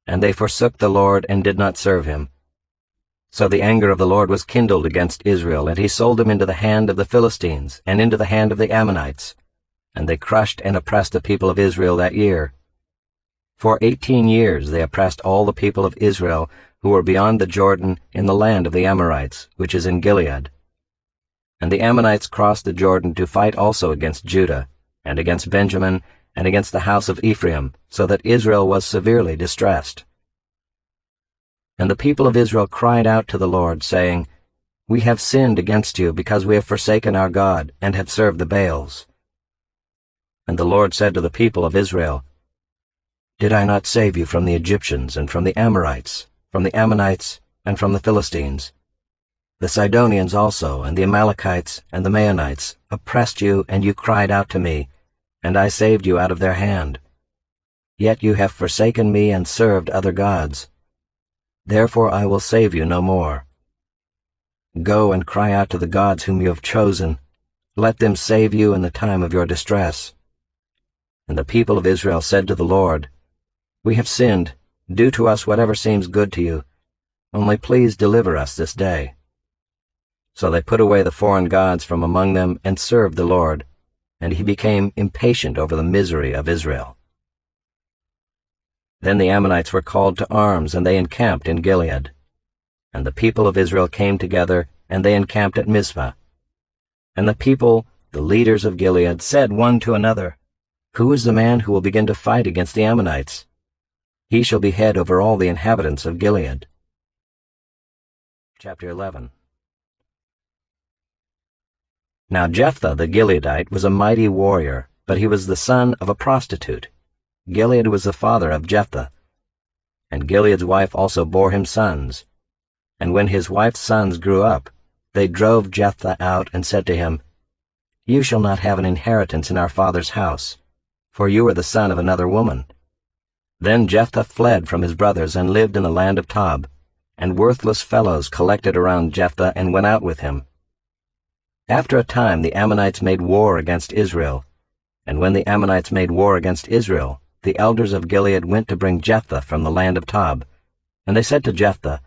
And they forsook the Lord and did not serve him. So the anger of the Lord was kindled against Israel, and he sold them into the hand of the Philistines, and into the hand of the Ammonites. And they crushed and oppressed the people of Israel that year. For 18 years they oppressed all the people of Israel who were beyond the Jordan in the land of the Amorites, which is in Gilead. And the Ammonites crossed the Jordan to fight also against Judah, and against Benjamin, and against the house of Ephraim, so that Israel was severely distressed. And the people of Israel cried out to the Lord, saying, "We have sinned against you, because we have forsaken our God, and have served the Baals." And the Lord said to the people of Israel, "Did I not save you from the Egyptians, and from the Amorites, from the Ammonites, and from the Philistines? The Sidonians also, and the Amalekites, and the Maonites, oppressed you, and you cried out to me, and I saved you out of their hand. Yet you have forsaken me and served other gods. Therefore I will save you no more. Go and cry out to the gods whom you have chosen. Let them save you in the time of your distress." And the people of Israel said to the Lord, "We have sinned. Do to us whatever seems good to you. Only please deliver us this day." So they put away the foreign gods from among them and served the Lord, and he became impatient over the misery of Israel. Then the Ammonites were called to arms, and they encamped in Gilead. And the people of Israel came together, and they encamped at Mizpah. And the people, the leaders of Gilead, said one to another, "Who is the man who will begin to fight against the Ammonites? He shall be head over all the inhabitants of Gilead." Chapter 11. Now Jephthah the Gileadite was a mighty warrior, but he was the son of a prostitute. Gilead was the father of Jephthah. And Gilead's wife also bore him sons. And when his wife's sons grew up, they drove Jephthah out and said to him, "You shall not have an inheritance in our father's house, for you are the son of another woman." Then Jephthah fled from his brothers and lived in the land of Tob, and worthless fellows collected around Jephthah and went out with him. After a time the Ammonites made war against Israel, and when the Ammonites made war against Israel, the elders of Gilead went to bring Jephthah from the land of Tob, and they said to Jephthah,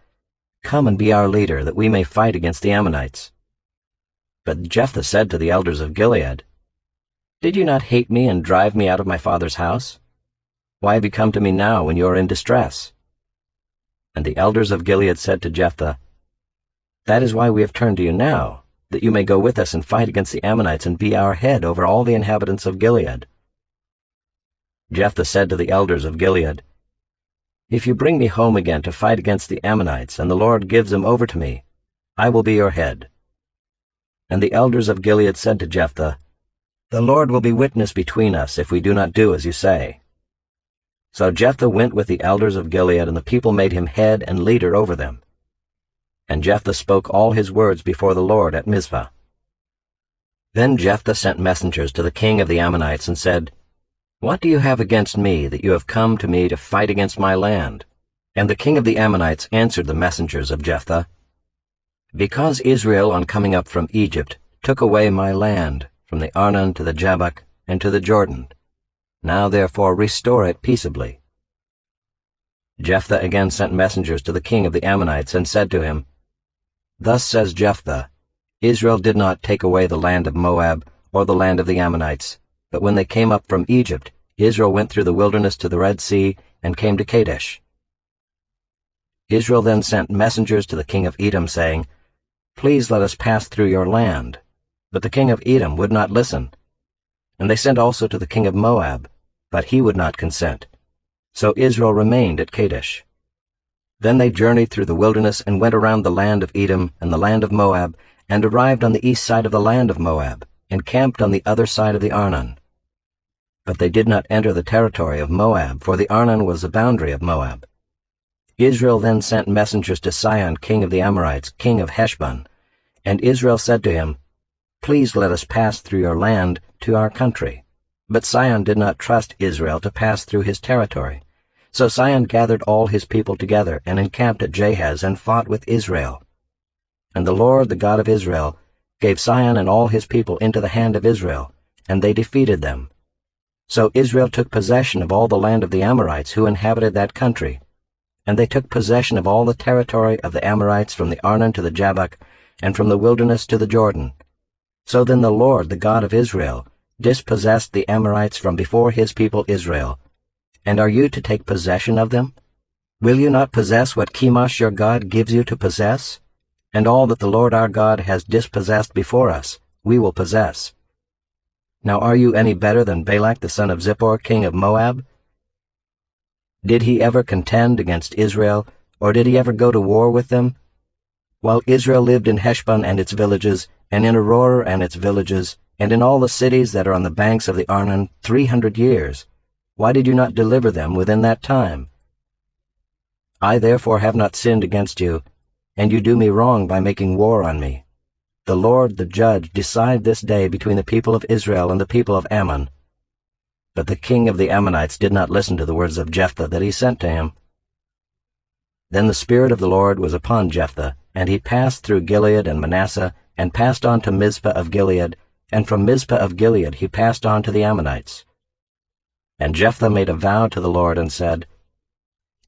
"Come and be our leader, that we may fight against the Ammonites." But Jephthah said to the elders of Gilead, "Did you not hate me and drive me out of my father's house? Why have you come to me now when you are in distress?" And the elders of Gilead said to Jephthah, "That is why we have turned to you now, that you may go with us and fight against the Ammonites and be our head over all the inhabitants of Gilead." Jephthah said to the elders of Gilead, "If you bring me home again to fight against the Ammonites, and the Lord gives them over to me, I will be your head." And the elders of Gilead said to Jephthah, "The Lord will be witness between us if we do not do as you say." So Jephthah went with the elders of Gilead, and the people made him head and leader over them. And Jephthah spoke all his words before the Lord at Mizpah. Then Jephthah sent messengers to the king of the Ammonites and said, "What do you have against me, that you have come to me to fight against my land?" And the king of the Ammonites answered the messengers of Jephthah, "Because Israel, on coming up from Egypt, took away my land, from the Arnon to the Jabbok and to the Jordan. Now therefore restore it peaceably." Jephthah again sent messengers to the king of the Ammonites and said to him, "Thus says Jephthah, Israel did not take away the land of Moab or the land of the Ammonites, but when they came up from Egypt, Israel went through the wilderness to the Red Sea and came to Kadesh." Israel then sent messengers to the king of Edom, saying, "Please let us pass through your land." But the king of Edom would not listen. And they sent also to the king of Moab, but he would not consent. So Israel remained at Kadesh. Then they journeyed through the wilderness and went around the land of Edom and the land of Moab, and arrived on the east side of the land of Moab, and camped on the other side of the Arnon. But they did not enter the territory of Moab, for the Arnon was the boundary of Moab. Israel then sent messengers to Sihon, king of the Amorites, king of Heshbon, and Israel said to him, "Please let us pass through your land to our country." But Sihon did not trust Israel to pass through his territory. So Sihon gathered all his people together and encamped at Jahaz and fought with Israel. And the Lord, the God of Israel, gave Sihon and all his people into the hand of Israel, and they defeated them. So Israel took possession of all the land of the Amorites who inhabited that country, and they took possession of all the territory of the Amorites from the Arnon to the Jabbok, and from the wilderness to the Jordan. So then the Lord, the God of Israel, dispossessed the Amorites from before his people Israel. And are you to take possession of them? Will you not possess what Chemosh your God gives you to possess? And all that the Lord our God has dispossessed before us, we will possess. Now are you any better than Balak the son of Zippor, king of Moab? Did he ever contend against Israel, or did he ever go to war with them? While Israel lived in Heshbon and its villages, and in Aroer and its villages, and in all the cities that are on the banks of the Arnon 300 years, why did you not deliver them within that time? I therefore have not sinned against you, and you do me wrong by making war on me. The Lord, the judge, decide this day between the people of Israel and the people of Ammon." But the king of the Ammonites did not listen to the words of Jephthah that he sent to him. Then the Spirit of the Lord was upon Jephthah, and he passed through Gilead and Manasseh, and passed on to Mizpah of Gilead, and from Mizpah of Gilead he passed on to the Ammonites. And Jephthah made a vow to the Lord and said,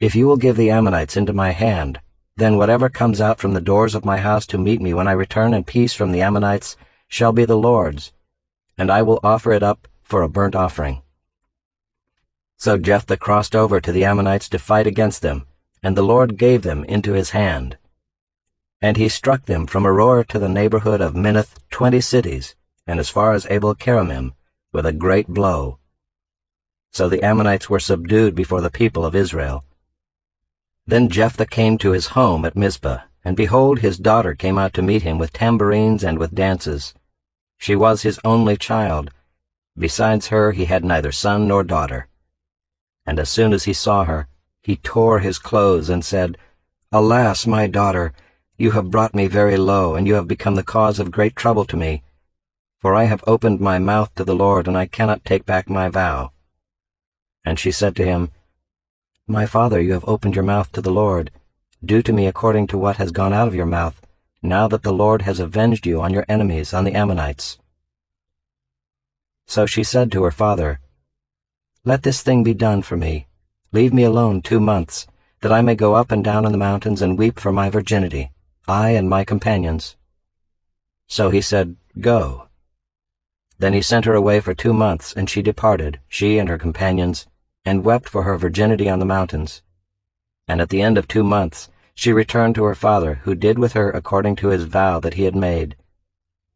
"If you will give the Ammonites into my hand, then whatever comes out from the doors of my house to meet me when I return in peace from the Ammonites shall be the Lord's, and I will offer it up for a burnt offering." So Jephthah crossed over to the Ammonites to fight against them, and the Lord gave them into his hand. And he struck them from Aroer to the neighborhood of Minnith 20 cities, and as far as Abel-keramim, with a great blow. So the Ammonites were subdued before the people of Israel. Then Jephthah came to his home at Mizpah, and behold, his daughter came out to meet him with tambourines and with dances. She was his only child. Besides her he had neither son nor daughter. And as soon as he saw her, he tore his clothes and said, "Alas, my daughter, you have brought me very low, and you have become the cause of great trouble to me. for I have opened my mouth to the Lord, and I cannot take back my vow. And she said to him, My father, you have opened your mouth to the Lord. Do to me according to what has gone out of your mouth, now that the Lord has avenged you on your enemies, on the Ammonites. So she said to her father, Let this thing be done for me. Leave me alone 2 months, that I may go up and down in the mountains and weep for my virginity, I and my companions. So he said, Go. Then he sent her away for 2 months, and she departed, she and her companions, and wept for her virginity on the mountains. And at the end of 2 months she returned to her father, who did with her according to his vow that he had made.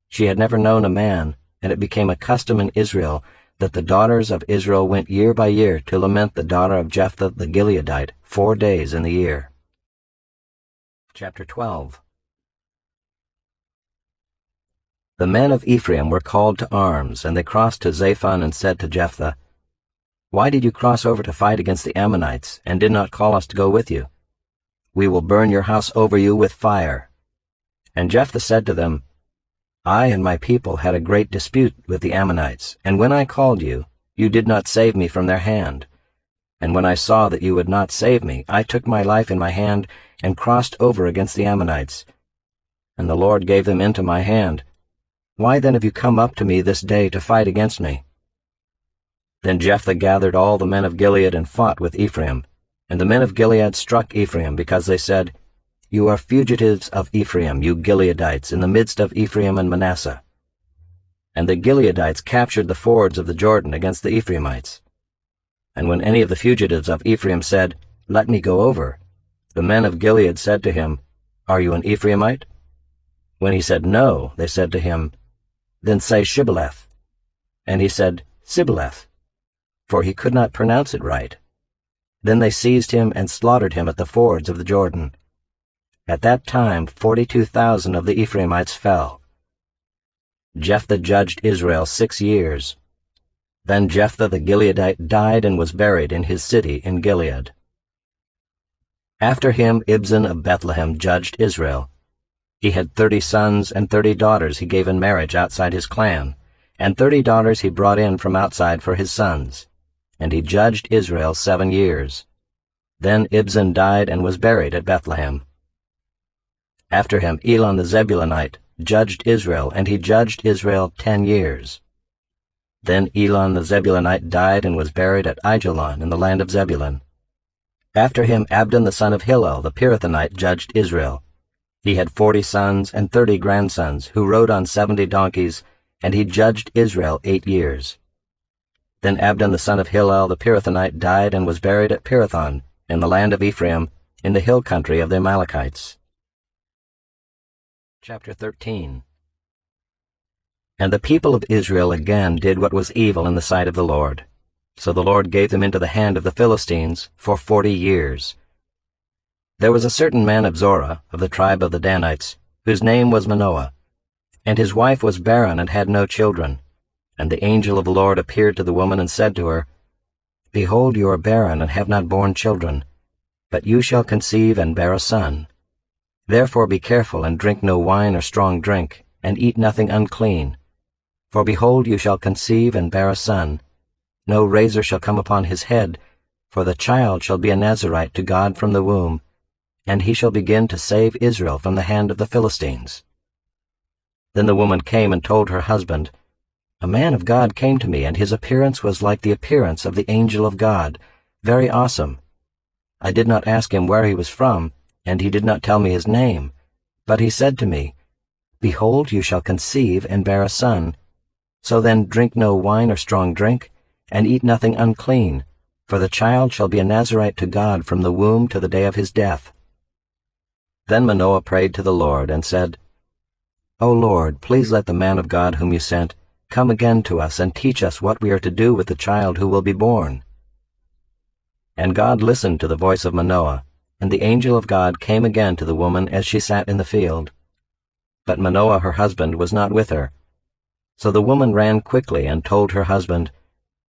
She had never known a man, and it became a custom in Israel that the daughters of Israel went year by year to lament the daughter of Jephthah the Gileadite 4 days in the year. Chapter 12. The men of Ephraim were called to arms, and they crossed to Zaphon and said to Jephthah, Why did you cross over to fight against the Ammonites, and did not call us to go with you? We will burn your house over you with fire. And Jephthah said to them, I and my people had a great dispute with the Ammonites, and when I called you, you did not save me from their hand. And when I saw that you would not save me, I took my life in my hand and crossed over against the Ammonites. And the Lord gave them into my hand. Why then have you come up to me this day to fight against me? Then Jephthah gathered all the men of Gilead and fought with Ephraim. And the men of Gilead struck Ephraim, because they said, You are fugitives of Ephraim, you Gileadites, in the midst of Ephraim and Manasseh. And the Gileadites captured the fords of the Jordan against the Ephraimites. And when any of the fugitives of Ephraim said, Let me go over, the men of Gilead said to him, Are you an Ephraimite? When he said, No, they said to him, Then say Shibboleth. And he said, Sibboleth, for he could not pronounce it right. Then they seized him and slaughtered him at the fords of the Jordan. At that time 42,000 of the Ephraimites fell. Jephthah judged Israel 6 years. Then Jephthah the Gileadite died and was buried in his city in Gilead. After him Ibzan of Bethlehem judged Israel. He had 30 sons and 30 daughters he gave in marriage outside his clan, and 30 daughters he brought in from outside for his sons. And he judged Israel 7 years. Then Ibzan died and was buried at Bethlehem. After him Elon the Zebulunite judged Israel, and he judged Israel 10 years. Then Elon the Zebulunite died and was buried at Aijalon in the land of Zebulun. After him Abdon the son of Hillel the Pirathonite judged Israel. He had 40 sons and 30 grandsons, who rode on 70 donkeys, and he judged Israel 8 years. Then Abdon the son of Hillel the Pirathonite died and was buried at Pirathon, in the land of Ephraim, in the hill country of the Amalekites. Chapter 13. And the people of Israel again did what was evil in the sight of the Lord. So the Lord gave them into the hand of the Philistines for 40 years. There was a certain man of Zorah, of the tribe of the Danites, whose name was Manoah, and his wife was barren and had no children. And the angel of the Lord appeared to the woman and said to her, Behold, you are barren and have not borne children, but you shall conceive and bear a son. Therefore be careful and drink no wine or strong drink, and eat nothing unclean. For behold, you shall conceive and bear a son. No razor shall come upon his head, for the child shall be a Nazirite to God from the womb, and he shall begin to save Israel from the hand of the Philistines. Then the woman came and told her husband, A man of God came to me, and his appearance was like the appearance of the angel of God, very awesome. I did not ask him where he was from, and he did not tell me his name. But he said to me, Behold, you shall conceive and bear a son. So then drink no wine or strong drink, and eat nothing unclean, for the child shall be a Nazirite to God from the womb to the day of his death. Then Manoah prayed to the Lord, and said, O Lord, please let the man of God whom you sent come again to us, and teach us what we are to do with the child who will be born. And God listened to the voice of Manoah, and the angel of God came again to the woman as she sat in the field. But Manoah her husband was not with her. So the woman ran quickly and told her husband,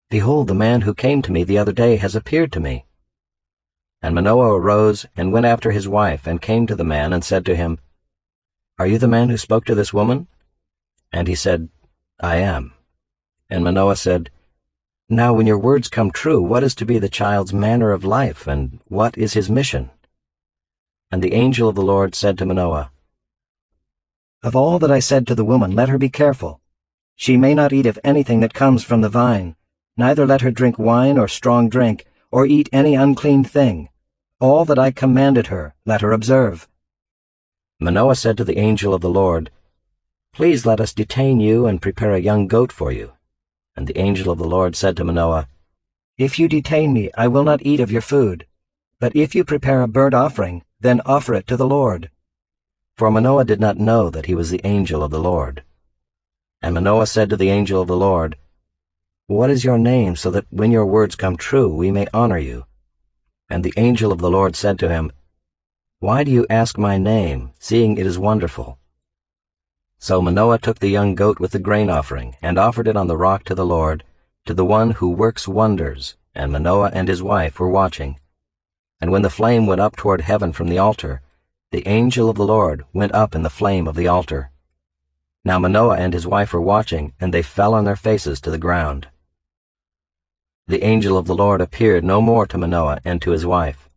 Behold, the man who came to me the other day has appeared to me. And Manoah arose and went after his wife, and came to the man and said to him, Are you the man who spoke to this woman? And he said, I am. And Manoah said, Now when your words come true, what is to be the child's manner of life, and what is his mission? And the angel of the Lord said to Manoah, Of all that I said to the woman, let her be careful. She may not eat of anything that comes from the vine, neither let her drink wine or strong drink, or eat any unclean thing. All that I commanded her, let her observe. Manoah said to the angel of the Lord, Please let us detain you and prepare a young goat for you. And the angel of the Lord said to Manoah, If you detain me, I will not eat of your food. But if you prepare a burnt offering, then offer it to the Lord. For Manoah did not know that he was the angel of the Lord. And Manoah said to the angel of the Lord, What is your name, so that when your words come true, we may honor you? And the angel of the Lord said to him, Why do you ask my name, seeing it is wonderful? So Manoah took the young goat with the grain offering, and offered it on the rock to the Lord, to the one who works wonders, and Manoah and his wife were watching. And when the flame went up toward heaven from the altar, the angel of the Lord went up in the flame of the altar. Now Manoah and his wife were watching, and they fell on their faces to the ground. The angel of the Lord appeared no more to Manoah and to his wife.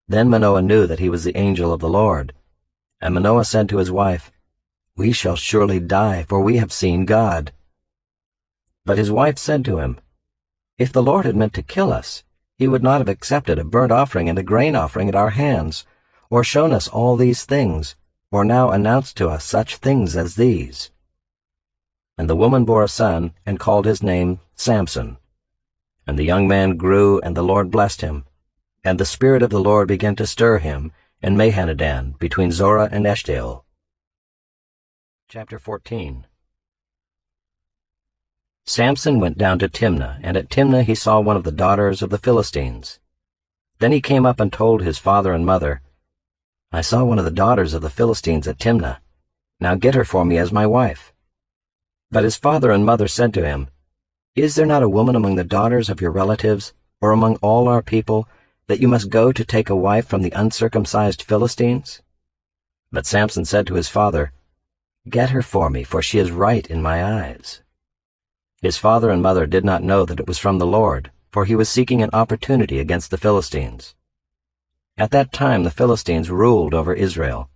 Then Manoah knew that he was the angel of the Lord. And Manoah said to his wife, We shall surely die, for we have seen God. But his wife said to him, If the Lord had meant to kill us, he would not have accepted a burnt offering and a grain offering at our hands, or shown us all these things, or now announced to us such things as these. And the woman bore a son, and called his name Samson. And the young man grew, and the Lord blessed him. And the Spirit of the Lord began to stir him in Mahanadan, between Zorah and Eshtaol. Chapter 14. Samson went down to Timnah, and at Timnah he saw one of the daughters of the Philistines. Then he came up and told his father and mother, I saw one of the daughters of the Philistines at Timnah. Now get her for me as my wife. But his father and mother said to him, Is there not a woman among the daughters of your relatives, or among all our people, that you must go to take a wife from the uncircumcised Philistines? But Samson said to his father, Get her for me, for she is right in my eyes. His father and mother did not know that it was from the Lord, for he was seeking an opportunity against the Philistines. At that time the Philistines ruled over Israel.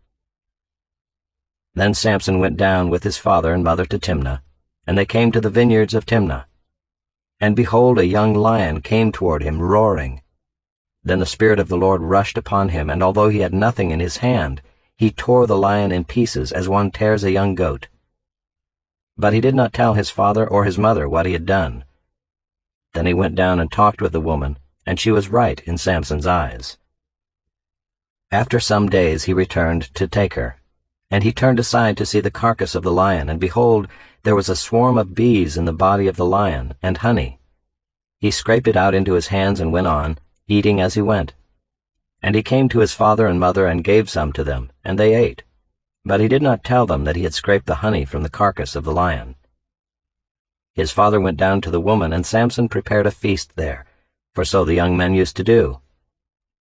Then Samson went down with his father and mother to Timnah, and they came to the vineyards of Timnah. And behold, a young lion came toward him, roaring. Then the Spirit of the Lord rushed upon him, and although he had nothing in his hand, he tore the lion in pieces as one tears a young goat. But he did not tell his father or his mother what he had done. Then he went down and talked with the woman, and she was right in Samson's eyes. After some days he returned to take her, and he turned aside to see the carcass of the lion, and behold, there was a swarm of bees in the body of the lion, and honey. He scraped it out into his hands and went on, eating as he went. And he came to his father and mother and gave some to them, and they ate. But he did not tell them that he had scraped the honey from the carcass of the lion. His father went down to the woman, and Samson prepared a feast there, for so the young men used to do.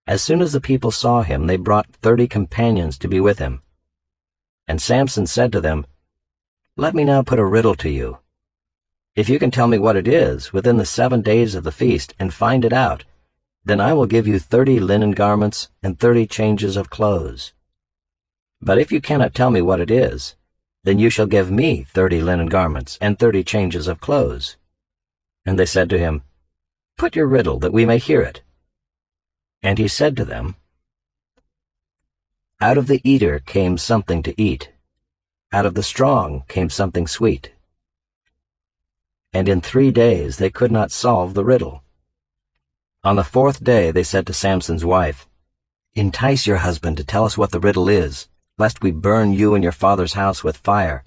As soon as the people saw him, they brought 30 companions to be with him. And Samson said to them, Let me now put a riddle to you. If you can tell me what it is within the 7 days of the feast, and find it out, then I will give you 30 linen garments and 30 changes of clothes. But if you cannot tell me what it is, then you shall give me 30 linen garments and 30 changes of clothes. And they said to him, Put your riddle, that we may hear it. And he said to them, Out of the eater came something to eat. Out of the strong came something sweet. And in 3 days they could not solve the riddle. On the 4th day they said to Samson's wife, Entice your husband to tell us what the riddle is, lest we burn you and your father's house with fire.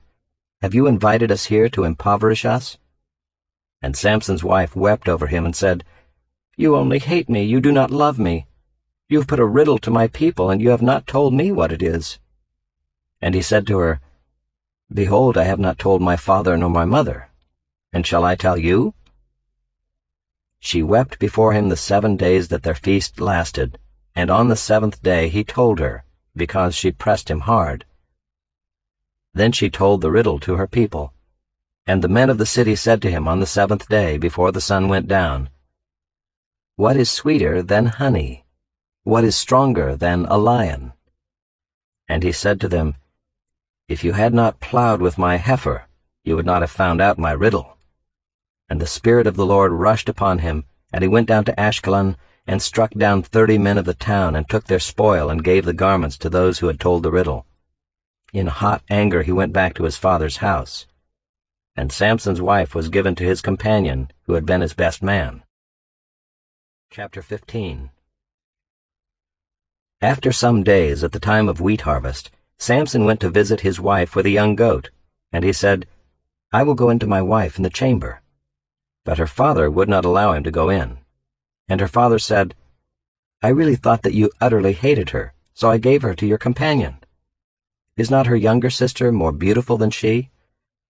Have you invited us here to impoverish us? And Samson's wife wept over him and said, You only hate me, you do not love me. You have put a riddle to my people, and you have not told me what it is. And he said to her, Behold, I have not told my father nor my mother. And shall I tell you? She wept before him the 7 days that their feast lasted, and on the 7th day he told her, because she pressed him hard. Then she told the riddle to her people. And the men of the city said to him on the 7th day before the sun went down, "What is sweeter than honey? What is stronger than a lion?" And he said to them, "If you had not plowed with my heifer, you would not have found out my riddle." And the Spirit of the Lord rushed upon him, and he went down to Ashkelon, and struck down 30 men of the town, and took their spoil, and gave the garments to those who had told the riddle. In hot anger he went back to his father's house. And Samson's wife was given to his companion, who had been his best man. Chapter 15. After some days, at the time of wheat harvest, Samson went to visit his wife with a young goat, and he said, "I will go into my wife in the chamber." But her father would not allow him to go in. And her father said, "I really thought that you utterly hated her, so I gave her to your companion. Is not her younger sister more beautiful than she?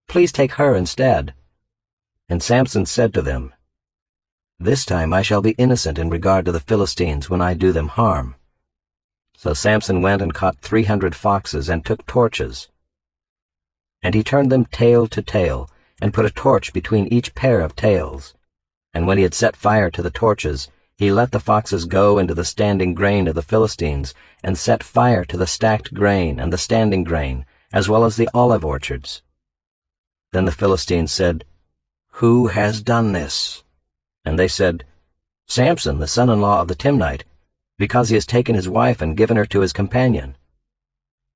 Please take her instead." And Samson said to them, "This time I shall be innocent in regard to the Philistines when I do them harm." So Samson went and caught 300 foxes and took torches. And he turned them tail to tail, and put a torch between each pair of tails. And when he had set fire to the torches, he let the foxes go into the standing grain of the Philistines, and set fire to the stacked grain and the standing grain, as well as the olive orchards. Then the Philistines said, "Who has done this?" And they said, "Samson, the son-in-law of the Timnite, because he has taken his wife and given her to his companion."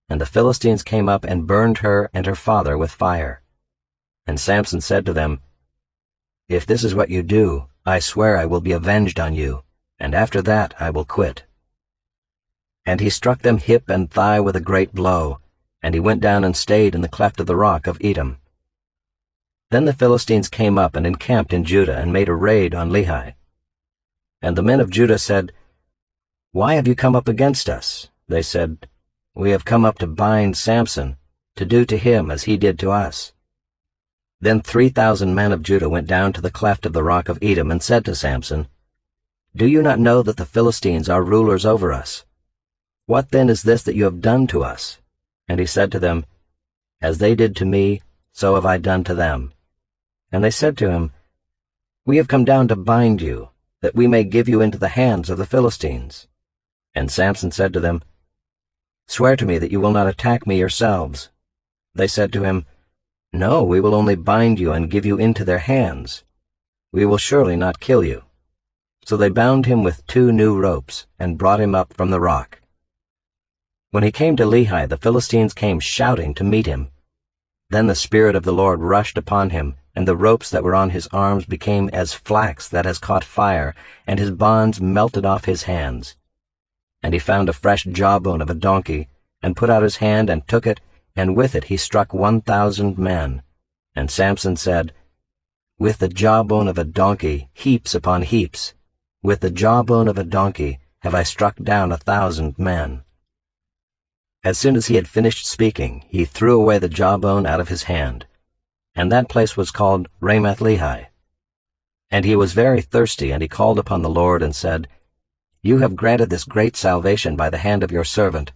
And the Philistines came up and burned her and her father with fire. And Samson said to them, "If this is what you do, I swear I will be avenged on you, and after that I will quit." And he struck them hip and thigh with a great blow, and he went down and stayed in the cleft of the rock of Edom. Then the Philistines came up and encamped in Judah and made a raid on Lehi. And the men of Judah said, "Why have you come up against us?" They said, "We have come up to bind Samson, to do to him as he did to us." Then 3,000 men of Judah went down to the cleft of the rock of Edom and said to Samson, "Do you not know that the Philistines are rulers over us? What then is this that you have done to us?" And he said to them, "As they did to me, so have I done to them." And they said to him, "We have come down to bind you, that we may give you into the hands of the Philistines." And Samson said to them, "Swear to me that you will not attack me yourselves." They said to him, "No, we will only bind you and give you into their hands. We will surely not kill you." So they bound him with 2 new ropes, and brought him up from the rock. When he came to Lehi, the Philistines came shouting to meet him. Then the Spirit of the Lord rushed upon him, and the ropes that were on his arms became as flax that has caught fire, and his bonds melted off his hands. And he found a fresh jawbone of a donkey, and put out his hand and took it, and with it he struck 1,000 men. And Samson said, "With the jawbone of a donkey, heaps upon heaps. With the jawbone of a donkey have I struck down 1,000 men." As soon as he had finished speaking, he threw away the jawbone out of his hand. And that place was called Ramath-Lehi. And he was very thirsty, and he called upon the Lord and said, "You have granted this great salvation by the hand of your servant.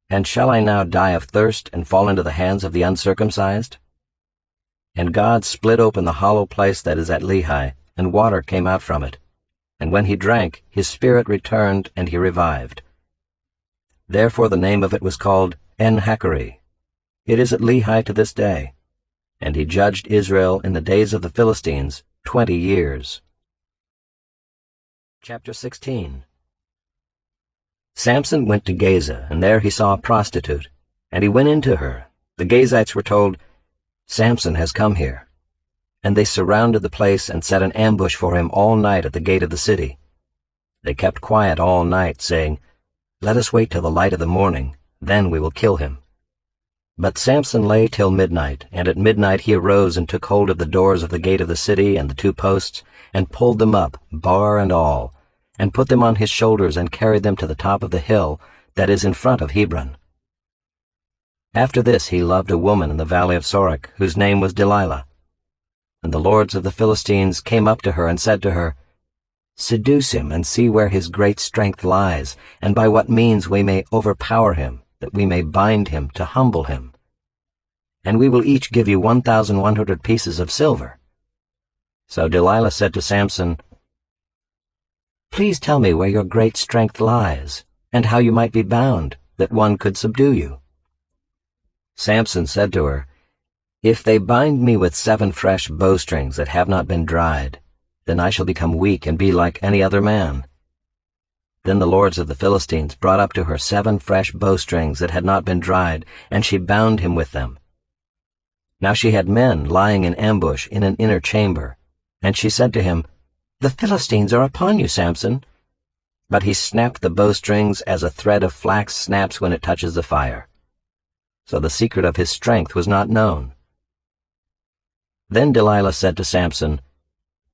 And shall I now die of thirst and fall into the hands of the uncircumcised?" And God split open the hollow place that is at Lehi, and water came out from it. And when he drank, his spirit returned, and he revived. Therefore the name of it was called En-Hakkore. It is at Lehi to this day. And he judged Israel in the days of the Philistines 20 years. Chapter 16. Samson went to Gaza, and there he saw a prostitute, and he went into her. The Gazites were told, "Samson has come here." And they surrounded the place and set an ambush for him all night at the gate of the city. They kept quiet all night, saying, "Let us wait till the light of the morning, then we will kill him." But Samson lay till midnight, and at midnight he arose and took hold of the doors of the gate of the city and the 2 posts, and pulled them up, bar and all, and put them on his shoulders and carried them to the top of the hill that is in front of Hebron. After this he loved a woman in the valley of Sorek, whose name was Delilah. And the lords of the Philistines came up to her and said to her, "Seduce him and see where his great strength lies, and by what means we may overpower him, that we may bind him to humble him." and we will each give you 1,100 pieces of silver." So Delilah said to Samson, "Please tell me where your great strength lies, and how you might be bound, that one could subdue you." Samson said to her, "If they bind me with 7 fresh bowstrings that have not been dried, then I shall become weak and be like any other man." Then the lords of the Philistines brought up to her 7 fresh bowstrings that had not been dried, and she bound him with them. Now she had men lying in ambush in an inner chamber, and she said to him, "The Philistines are upon you, Samson." But he snapped the bowstrings as a thread of flax snaps when it touches the fire. So the secret of his strength was not known. Then Delilah said to Samson,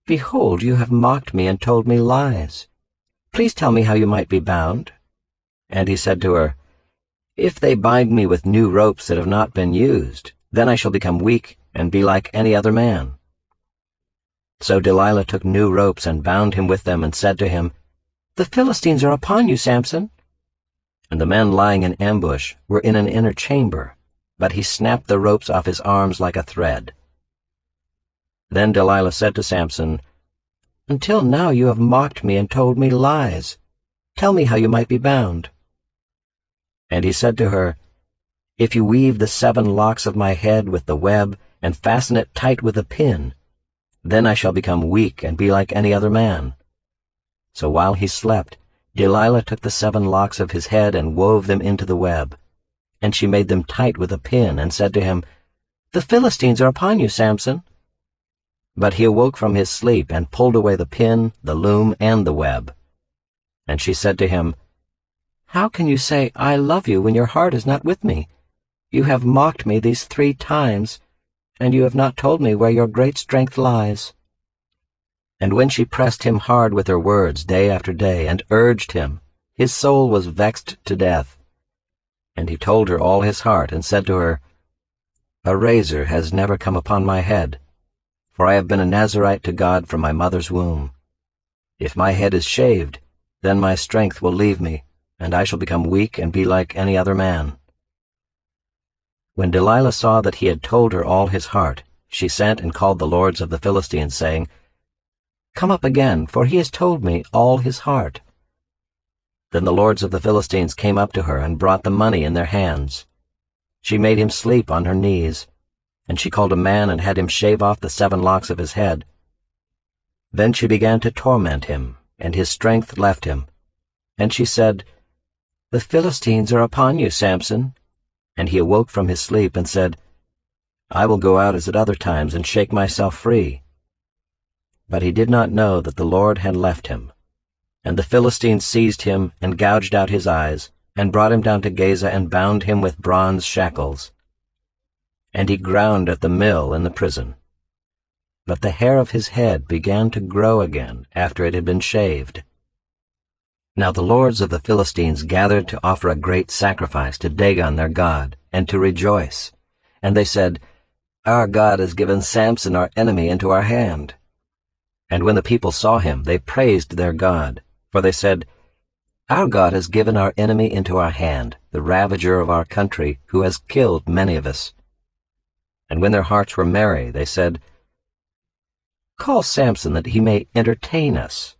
"Behold, you have mocked me and told me lies. Please tell me how you might be bound." And he said to her, "If they bind me with new ropes that have not been used, then I shall become weak and be like any other man." So Delilah took new ropes and bound him with them and said to him, "The Philistines are upon you, Samson." And the men lying in ambush were in an inner chamber, but he snapped the ropes off his arms like a thread. Then Delilah said to Samson, "Until now you have mocked me and told me lies. Tell me how you might be bound." And he said to her, "If you weave the 7 locks of my head with the web and fasten it tight with a pin, then I shall become weak and be like any other man." So while he slept, Delilah took the 7 locks of his head and wove them into the web. And she made them tight with a pin and said to him, "The Philistines are upon you, Samson." But he awoke from his sleep and pulled away the pin, the loom, and the web. And she said to him, "How can you say, 'I love you,' when your heart is not with me? You have mocked me these 3 times, and you have not told me where your great strength lies." And when she pressed him hard with her words day after day and urged him, his soul was vexed to death. And he told her all his heart and said to her, "A razor has never come upon my head, for I have been a Nazirite to God from my mother's womb. If my head is shaved, then my strength will leave me, and I shall become weak and be like any other man." When Delilah saw that he had told her all his heart, she sent and called the lords of the Philistines, saying, "Come up again, for he has told me all his heart." Then the lords of the Philistines came up to her and brought the money in their hands. She made him sleep on her knees, and she called a man and had him shave off the 7 locks of his head. Then she began to torment him, and his strength left him. And she said, "The Philistines are upon you, Samson." And he awoke from his sleep and said, "I will go out as at other times and shake myself free." But he did not know that the Lord had left him. And the Philistines seized him and gouged out his eyes, and brought him down to Gaza and bound him with bronze shackles. And he ground at the mill in the prison. But the hair of his head began to grow again after it had been shaved. Now the lords of the Philistines gathered to offer a great sacrifice to Dagon their god, and to rejoice. And they said, "Our God has given Samson our enemy into our hand." And when the people saw him, they praised their God, for they said, "Our God has given our enemy into our hand, the ravager of our country, who has killed many of us." And when their hearts were merry, they said, "Call Samson that he may entertain us."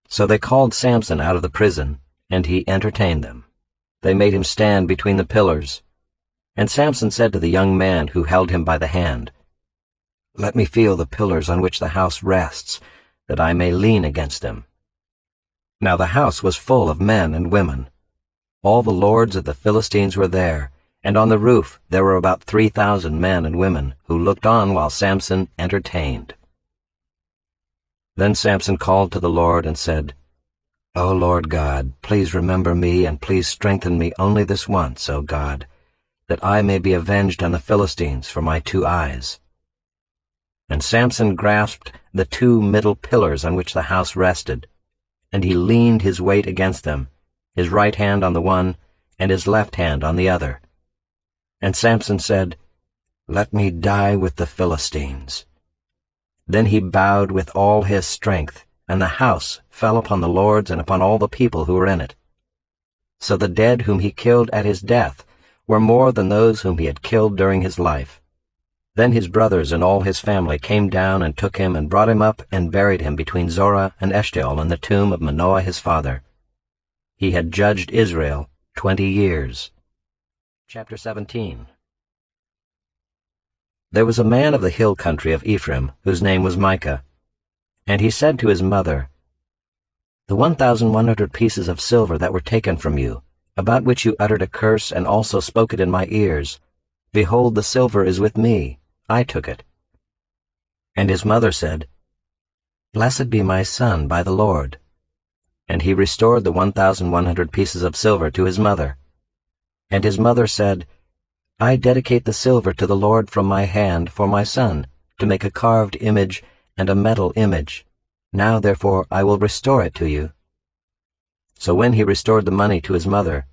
So they called Samson out of the prison, and he entertained them. They made him stand between the pillars. And Samson said to the young man who held him by the hand, "Let me feel the pillars on which the house rests, that I may lean against them." Now the house was full of men and women. All the lords of the Philistines were there, and on the roof there were about 3,000 men and women who looked on while Samson entertained. Then Samson called to the Lord and said, "O Lord God, please remember me and please strengthen me only this once, O God, that I may be avenged on the Philistines for my 2 eyes." And Samson grasped the 2 middle pillars on which the house rested, and he leaned his weight against them, his right hand on the one and his left hand on the other. And Samson said, "Let me die with the Philistines." Then he bowed with all his strength, and the house fell upon the lords and upon all the people who were in it. So the dead whom he killed at his death were more than those whom he had killed during his life. Then his brothers and all his family came down and took him and brought him up and buried him between Zorah and Eshtaol in the tomb of Manoah his father. He had judged Israel 20 years. Chapter 17. There was a man of the hill country of Ephraim, whose name was Micah. And he said to his mother, "The 1,100 pieces of silver that were taken from you, about which you uttered a curse and also spoke it in my ears, behold, the silver is with me, I took it." And his mother said, "Blessed be my son by the Lord." And he restored the 1,100 pieces of silver to his mother. And his mother said, "I dedicate the silver to the Lord from my hand for my son, to make a carved image and a metal image. Now therefore I will restore it to you." So when he restored the money to his mother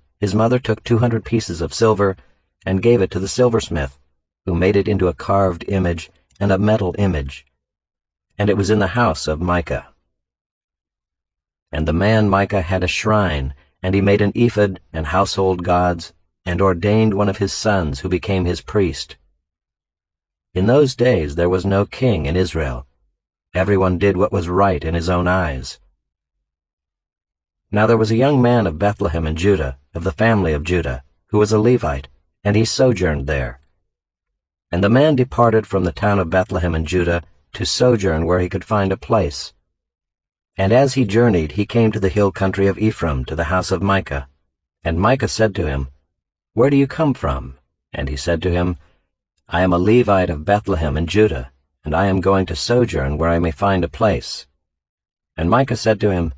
took 200 pieces of silver and gave it to the silversmith, who made it into a carved image and a metal image. And it was in the house of Micah. And the man Micah had a shrine, and he made an ephod and household gods, and ordained one of his sons who became his priest. In those days there was no king in Israel. Everyone did what was right in his own eyes. Now there was a young man of Bethlehem in Judah, of the family of Judah, who was a Levite, and he sojourned there. And the man departed from the town of Bethlehem in Judah to sojourn where he could find a place. And as he journeyed, he came to the hill country of Ephraim, to the house of Micah. And Micah said to him, "Where do you come from?" And he said to him, "I am a Levite of Bethlehem in Judah, and I am going to sojourn where I may find a place." And Micah said to him,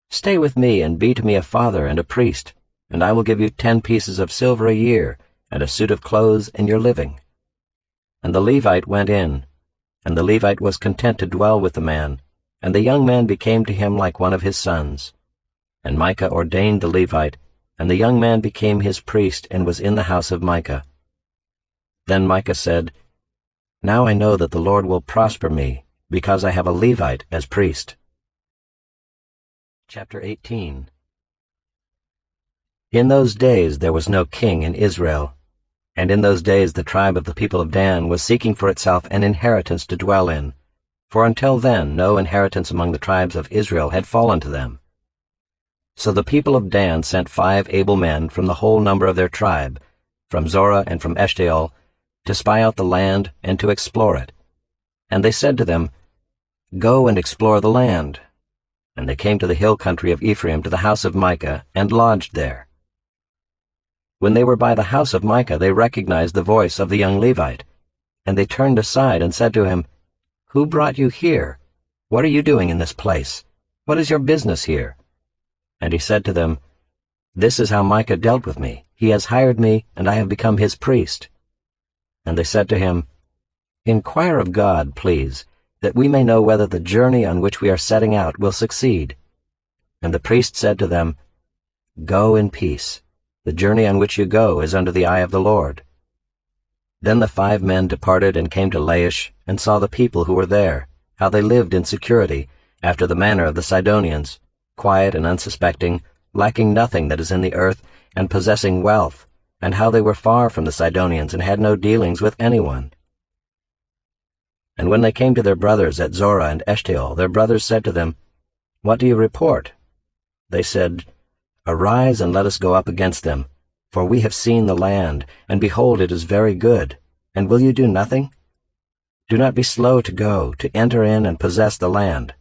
"Stay with me, and be to me a father and a priest, and I will give you 10 pieces of silver a year, and a suit of clothes in your living." And the Levite went in, and the Levite was content to dwell with the man, and the young man became to him like one of his sons. And Micah ordained the Levite, and the young man became his priest and was in the house of Micah. Then Micah said, "Now I know that the Lord will prosper me, because I have a Levite as priest." Chapter 18. In those days there was no king in Israel, and in those days the tribe of the people of Dan was seeking for itself an inheritance to dwell in, for until then no inheritance among the tribes of Israel had fallen to them. So the people of Dan sent 5 able men from the whole number of their tribe, from Zorah and from Eshtaol, to spy out the land and to explore it. And they said to them, "Go and explore the land." And they came to the hill country of Ephraim to the house of Micah, and lodged there. When they were by the house of Micah, they recognized the voice of the young Levite, and they turned aside and said to him, "Who brought you here? What are you doing in this place? What is your business here?" And he said to them, "This is how Micah dealt with me. He has hired me, and I have become his priest." And they said to him, "Inquire of God, please, that we may know whether the journey on which we are setting out will succeed." And the priest said to them, "Go in peace. The journey on which you go is under the eye of the Lord." Then the 5 men departed and came to Laish, and saw the people who were there, how they lived in security, after the manner of the Sidonians, quiet and unsuspecting, lacking nothing that is in the earth, and possessing wealth, and how they were far from the Sidonians and had no dealings with anyone. And when they came to their brothers at Zorah and Eshtaol, their brothers said to them, "What do you report?" They said, "Arise and let us go up against them, for we have seen the land, and behold, it is very good. And will you do nothing? Do not be slow to go, to enter in and possess the land.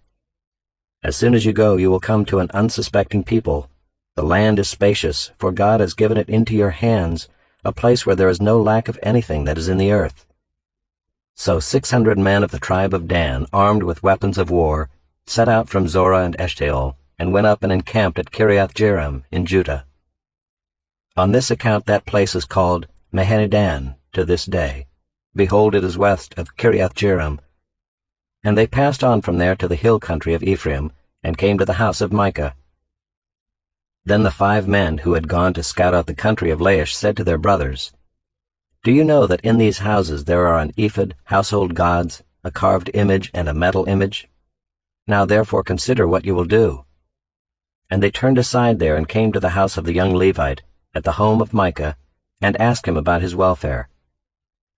As soon as you go, you will come to an unsuspecting people. The land is spacious, for God has given it into your hands, a place where there is no lack of anything that is in the earth." So 600 men of the tribe of Dan, armed with weapons of war, set out from Zorah and Eshtaol, and went up and encamped at Kiriath-Jearim in Judah. On this account that place is called Mahaneh-dan to this day. Behold, it is west of Kiriath-Jearim. And they passed on from there to the hill country of Ephraim, and came to the house of Micah. Then the 5 men who had gone to scout out the country of Laish said to their brothers, "Do you know that in these houses there are an ephod, household gods, a carved image, and a metal image? Now therefore consider what you will do." And they turned aside there and came to the house of the young Levite, at the home of Micah, and ask him about his welfare.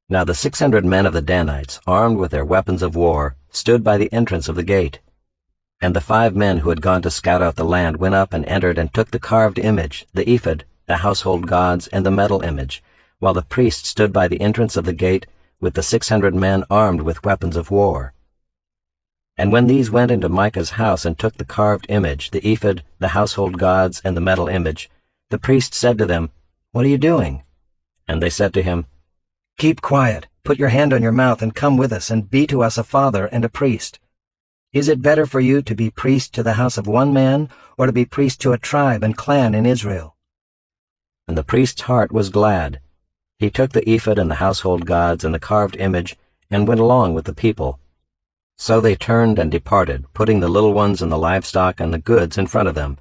Now the 600 men of the Danites, armed with their weapons of war, stood by the entrance of the gate. And the 5 men who had gone to scout out the land went up and entered and took the carved image, the ephod, the household gods, and the metal image, while the priest stood by the entrance of the gate with the 600 men armed with weapons of war. And when these went into Micah's house and took the carved image, the ephod, the household gods, and the metal image, the priest said to them, "What are you doing?" And they said to him, "Keep quiet, put your hand on your mouth, and come with us, and be to us a father and a priest. Is it better for you to be priest to the house of one man, or to be priest to a tribe and clan in Israel?" And the priest's heart was glad. He took the ephod and the household gods and the carved image, and went along with the people. So they turned and departed, putting the little ones and the livestock and the goods in front of them.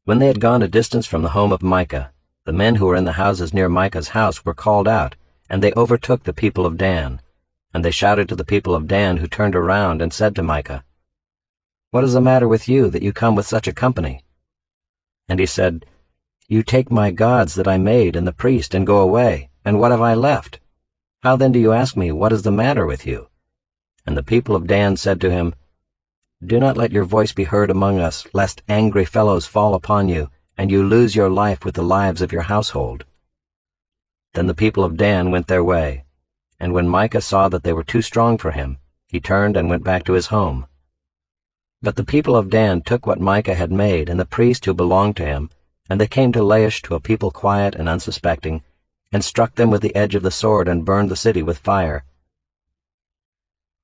When they had gone a distance from the home of Micah, the men who were in the houses near Micah's house were called out, and they overtook the people of Dan. And they shouted to the people of Dan, who turned around and said to Micah, "What is the matter with you, that you come with such a company?" And he said, "You take my gods that I made and the priest and go away, and what have I left? How then do you ask me, what is the matter with you?" And the people of Dan said to him, "Do not let your voice be heard among us, lest angry fellows fall upon you, and you lose your life with the lives of your household." Then the people of Dan went their way, and when Micah saw that they were too strong for him, he turned and went back to his home. But the people of Dan took what Micah had made and the priest who belonged to him, and they came to Laish, to a people quiet and unsuspecting, and struck them with the edge of the sword and burned the city with fire.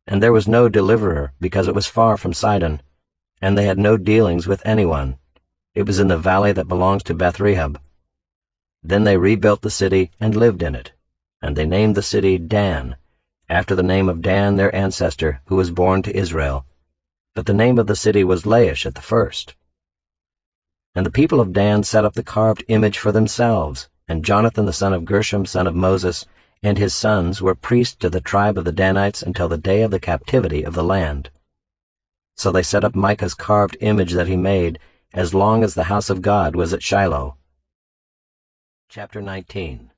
And there was no deliverer, because it was far from Sidon, and they had no dealings with anyone. It was in the valley that belongs to Beth-rehab. Then they rebuilt the city and lived in it, and they named the city Dan, after the name of Dan their ancestor, who was born to Israel. But the name of the city was Laish at the first. And the people of Dan set up the carved image for themselves, and Jonathan the son of Gershom, son of Moses, and his sons were priests to the tribe of the Danites until the day of the captivity of the land. So they set up Micah's carved image that he made, as long as the house of God was at Shiloh. Chapter 19.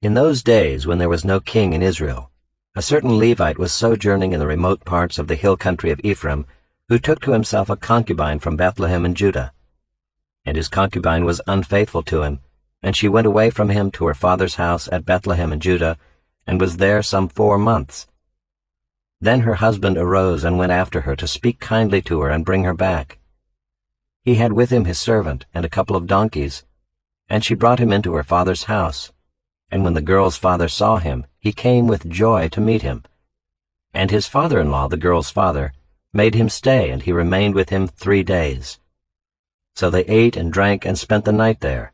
In those days, when there was no king in Israel, a certain Levite was sojourning in the remote parts of the hill country of Ephraim, who took to himself a concubine from Bethlehem in Judah. And his concubine was unfaithful to him, and she went away from him to her father's house at Bethlehem in Judah, and was there some 4 months. Then her husband arose and went after her to speak kindly to her and bring her back. He had with him his servant and a couple of donkeys, and she brought him into her father's house. And when the girl's father saw him, he came with joy to meet him. And his father-in-law, the girl's father, made him stay, and he remained with him 3 days. So they ate and drank and spent the night there.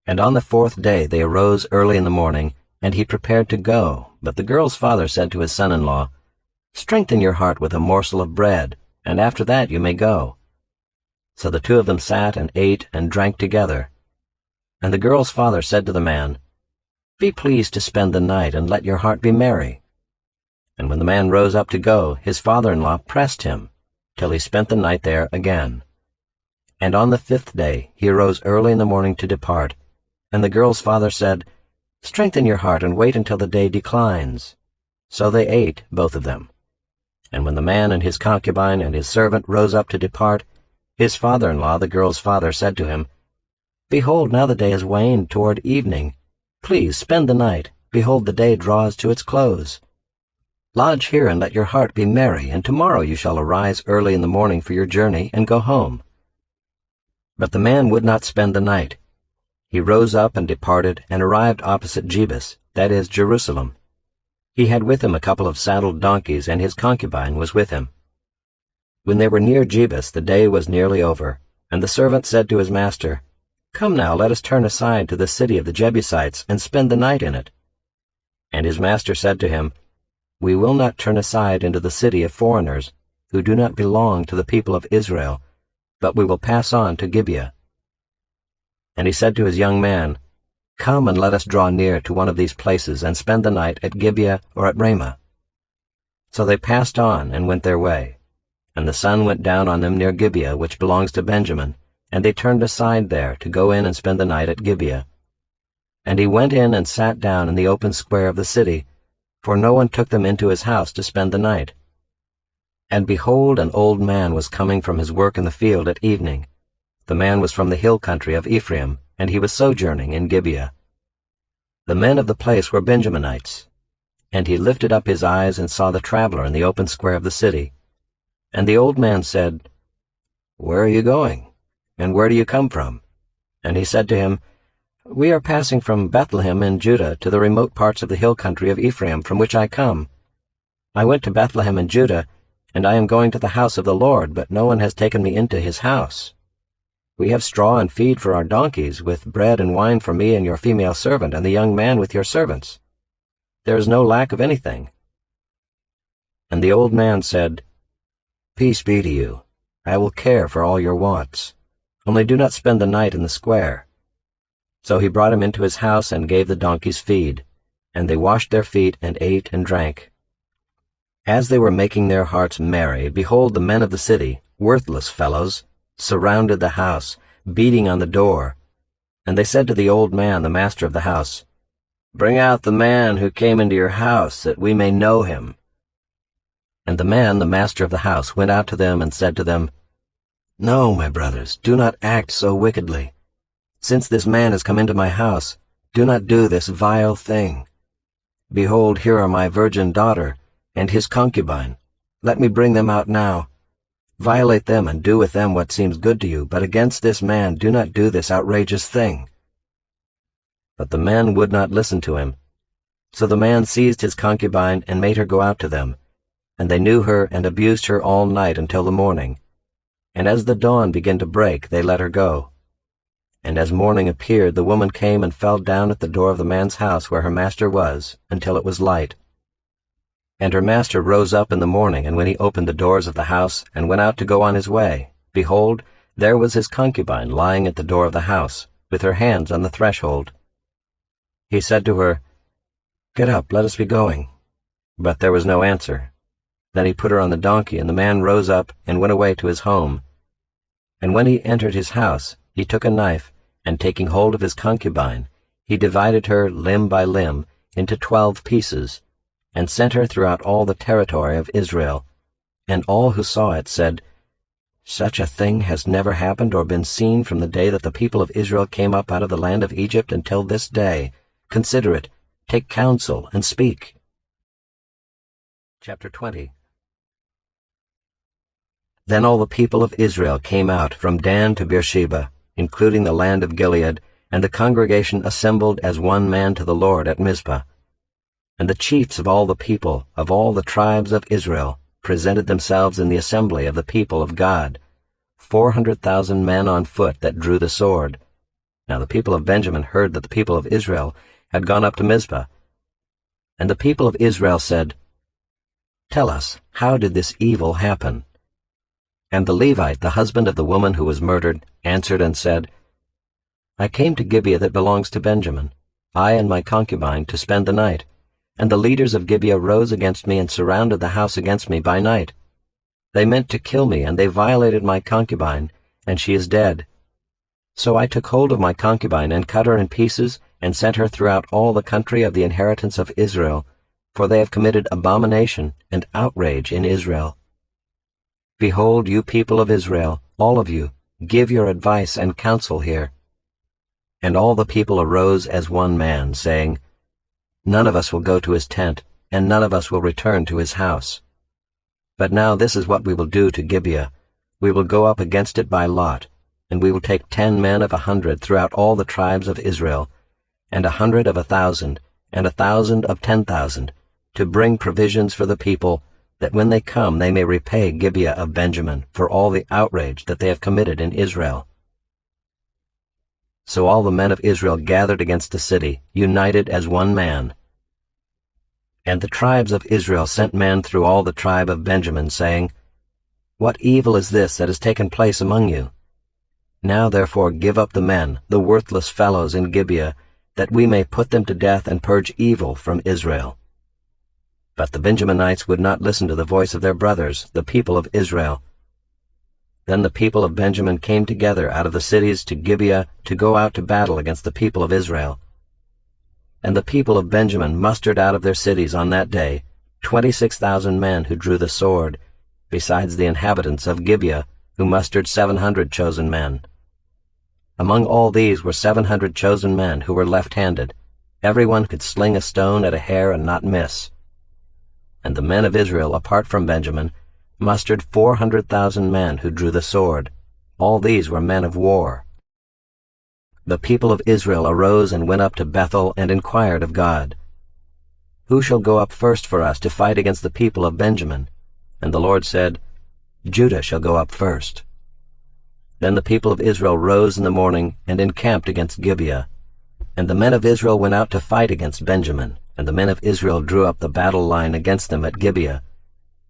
And on the 4th day they arose early in the morning, and he prepared to go. But the girl's father said to his son-in-law, "Strengthen your heart with a morsel of bread, and after that you may go." So the 2 of them sat and ate and drank together. And the girl's father said to the man, "Be pleased to spend the night, and let your heart be merry." And when the man rose up to go, his father-in-law pressed him, till he spent the night there again. And on the 5th day he arose early in the morning to depart. And the girl's father said, "Strengthen your heart, and wait until the day declines." So they ate, both of them. And when the man and his concubine and his servant rose up to depart, his father-in-law, the girl's father, said to him, "Behold, now the day has waned toward evening. Please spend the night. Behold, the day draws to its close. Lodge here, and let your heart be merry, and tomorrow you shall arise early in the morning for your journey, and go home." But the man would not spend the night. He rose up and departed, and arrived opposite Jebus, that is, Jerusalem. He had with him a couple of saddled donkeys, and his concubine was with him. When they were near Jebus, the day was nearly over, and the servant said to his master, "Come now, let us turn aside to the city of the Jebusites, and spend the night in it." And his master said to him, "We will not turn aside into the city of foreigners, who do not belong to the people of Israel, but we will pass on to Gibeah." And he said to his young man, "Come and let us draw near to one of these places, and spend the night at Gibeah or at Ramah." So they passed on and went their way. And the sun went down on them near Gibeah, which belongs to Benjamin, and they turned aside there to go in and spend the night at Gibeah. And he went in and sat down in the open square of the city, for no one took them into his house to spend the night. And behold, an old man was coming from his work in the field at evening. The man was from the hill country of Ephraim, and he was sojourning in Gibeah. The men of the place were Benjaminites. And he lifted up his eyes and saw the traveler in the open square of the city. And the old man said, "Where are you going? And where do you come from?" And he said to him, "We are passing from Bethlehem in Judah to the remote parts of the hill country of Ephraim, from which I come. I went to Bethlehem in Judah, and I am going to the house of the Lord, but no one has taken me into his house. We have straw and feed for our donkeys, with bread and wine for me and your female servant and the young man with your servants. There is no lack of anything." And the old man said, "Peace be to you. I will care for all your wants. Only do not spend the night in the square." So he brought him into his house and gave the donkeys feed, and they washed their feet and ate and drank. As they were making their hearts merry, behold, the men of the city, worthless fellows, surrounded the house, beating on the door. And they said to the old man, the master of the house, "Bring out the man who came into your house, that we may know him." And the man, the master of the house, went out to them and said to them, "No, my brothers, do not act so wickedly. Since this man has come into my house, do not do this vile thing. Behold, here are my virgin daughter and his concubine. Let me bring them out now. Violate them and do with them what seems good to you, but against this man do not do this outrageous thing." But the men would not listen to him. So the man seized his concubine and made her go out to them. And they knew her and abused her all night until the morning. And as the dawn began to break, they let her go. And as morning appeared, the woman came and fell down at the door of the man's house where her master was, until it was light. And her master rose up in the morning, and when he opened the doors of the house and went out to go on his way, behold, there was his concubine lying at the door of the house, with her hands on the threshold. He said to her, "Get up, let us be going." But there was no answer. Then he put her on the donkey, and the man rose up and went away to his home. And when he entered his house, he took a knife, and taking hold of his concubine, he divided her limb by limb into 12 pieces, and sent her throughout all the territory of Israel. And all who saw it said, "Such a thing has never happened or been seen from the day that the people of Israel came up out of the land of Egypt until this day. Consider it, take counsel, and speak." Chapter 20. Then all the people of Israel came out from Dan to Beersheba, including the land of Gilead, and the congregation assembled as one man to the Lord at Mizpah. And the chiefs of all the people, of all the tribes of Israel, presented themselves in the assembly of the people of God, 400,000 men on foot that drew the sword. Now the people of Benjamin heard that the people of Israel had gone up to Mizpah. And the people of Israel said, "Tell us, how did this evil happen?" And the Levite, the husband of the woman who was murdered, answered and said, "I came to Gibeah that belongs to Benjamin, I and my concubine, to spend the night. And the leaders of Gibeah rose against me and surrounded the house against me by night. They meant to kill me, and they violated my concubine, and she is dead. So I took hold of my concubine and cut her in pieces and sent her throughout all the country of the inheritance of Israel, for they have committed abomination and outrage in Israel. Behold, you people of Israel, all of you, give your advice and counsel here." And all the people arose as one man, saying, "None of us will go to his tent, and none of us will return to his house. But now this is what we will do to Gibeah. We will go up against it by lot, and we will take 10 men of 100 throughout all the tribes of Israel, and 100 of 1,000, and 1,000 of 10,000, to bring provisions for the people, that when they come they may repay Gibeah of Benjamin for all the outrage that they have committed in Israel." So all the men of Israel gathered against the city, united as one man. And the tribes of Israel sent men through all the tribe of Benjamin, saying, "What evil is this that has taken place among you? Now therefore give up the men, the worthless fellows in Gibeah, that we may put them to death and purge evil from Israel." But the Benjaminites would not listen to the voice of their brothers, the people of Israel. Then the people of Benjamin came together out of the cities to Gibeah to go out to battle against the people of Israel. And the people of Benjamin mustered out of their cities on that day 26,000 men who drew the sword, besides the inhabitants of Gibeah, who mustered 700 chosen men. Among all these were 700 chosen men who were left-handed. Everyone could sling a stone at a hair and not miss. And the men of Israel, apart from Benjamin, mustered 400,000 men who drew the sword. All these were men of war. The people of Israel arose and went up to Bethel and inquired of God, "Who shall go up first for us to fight against the people of Benjamin?" And the Lord said, "Judah shall go up first." Then the people of Israel rose in the morning and encamped against Gibeah. And the men of Israel went out to fight against Benjamin, and the men of Israel drew up the battle line against them at Gibeah.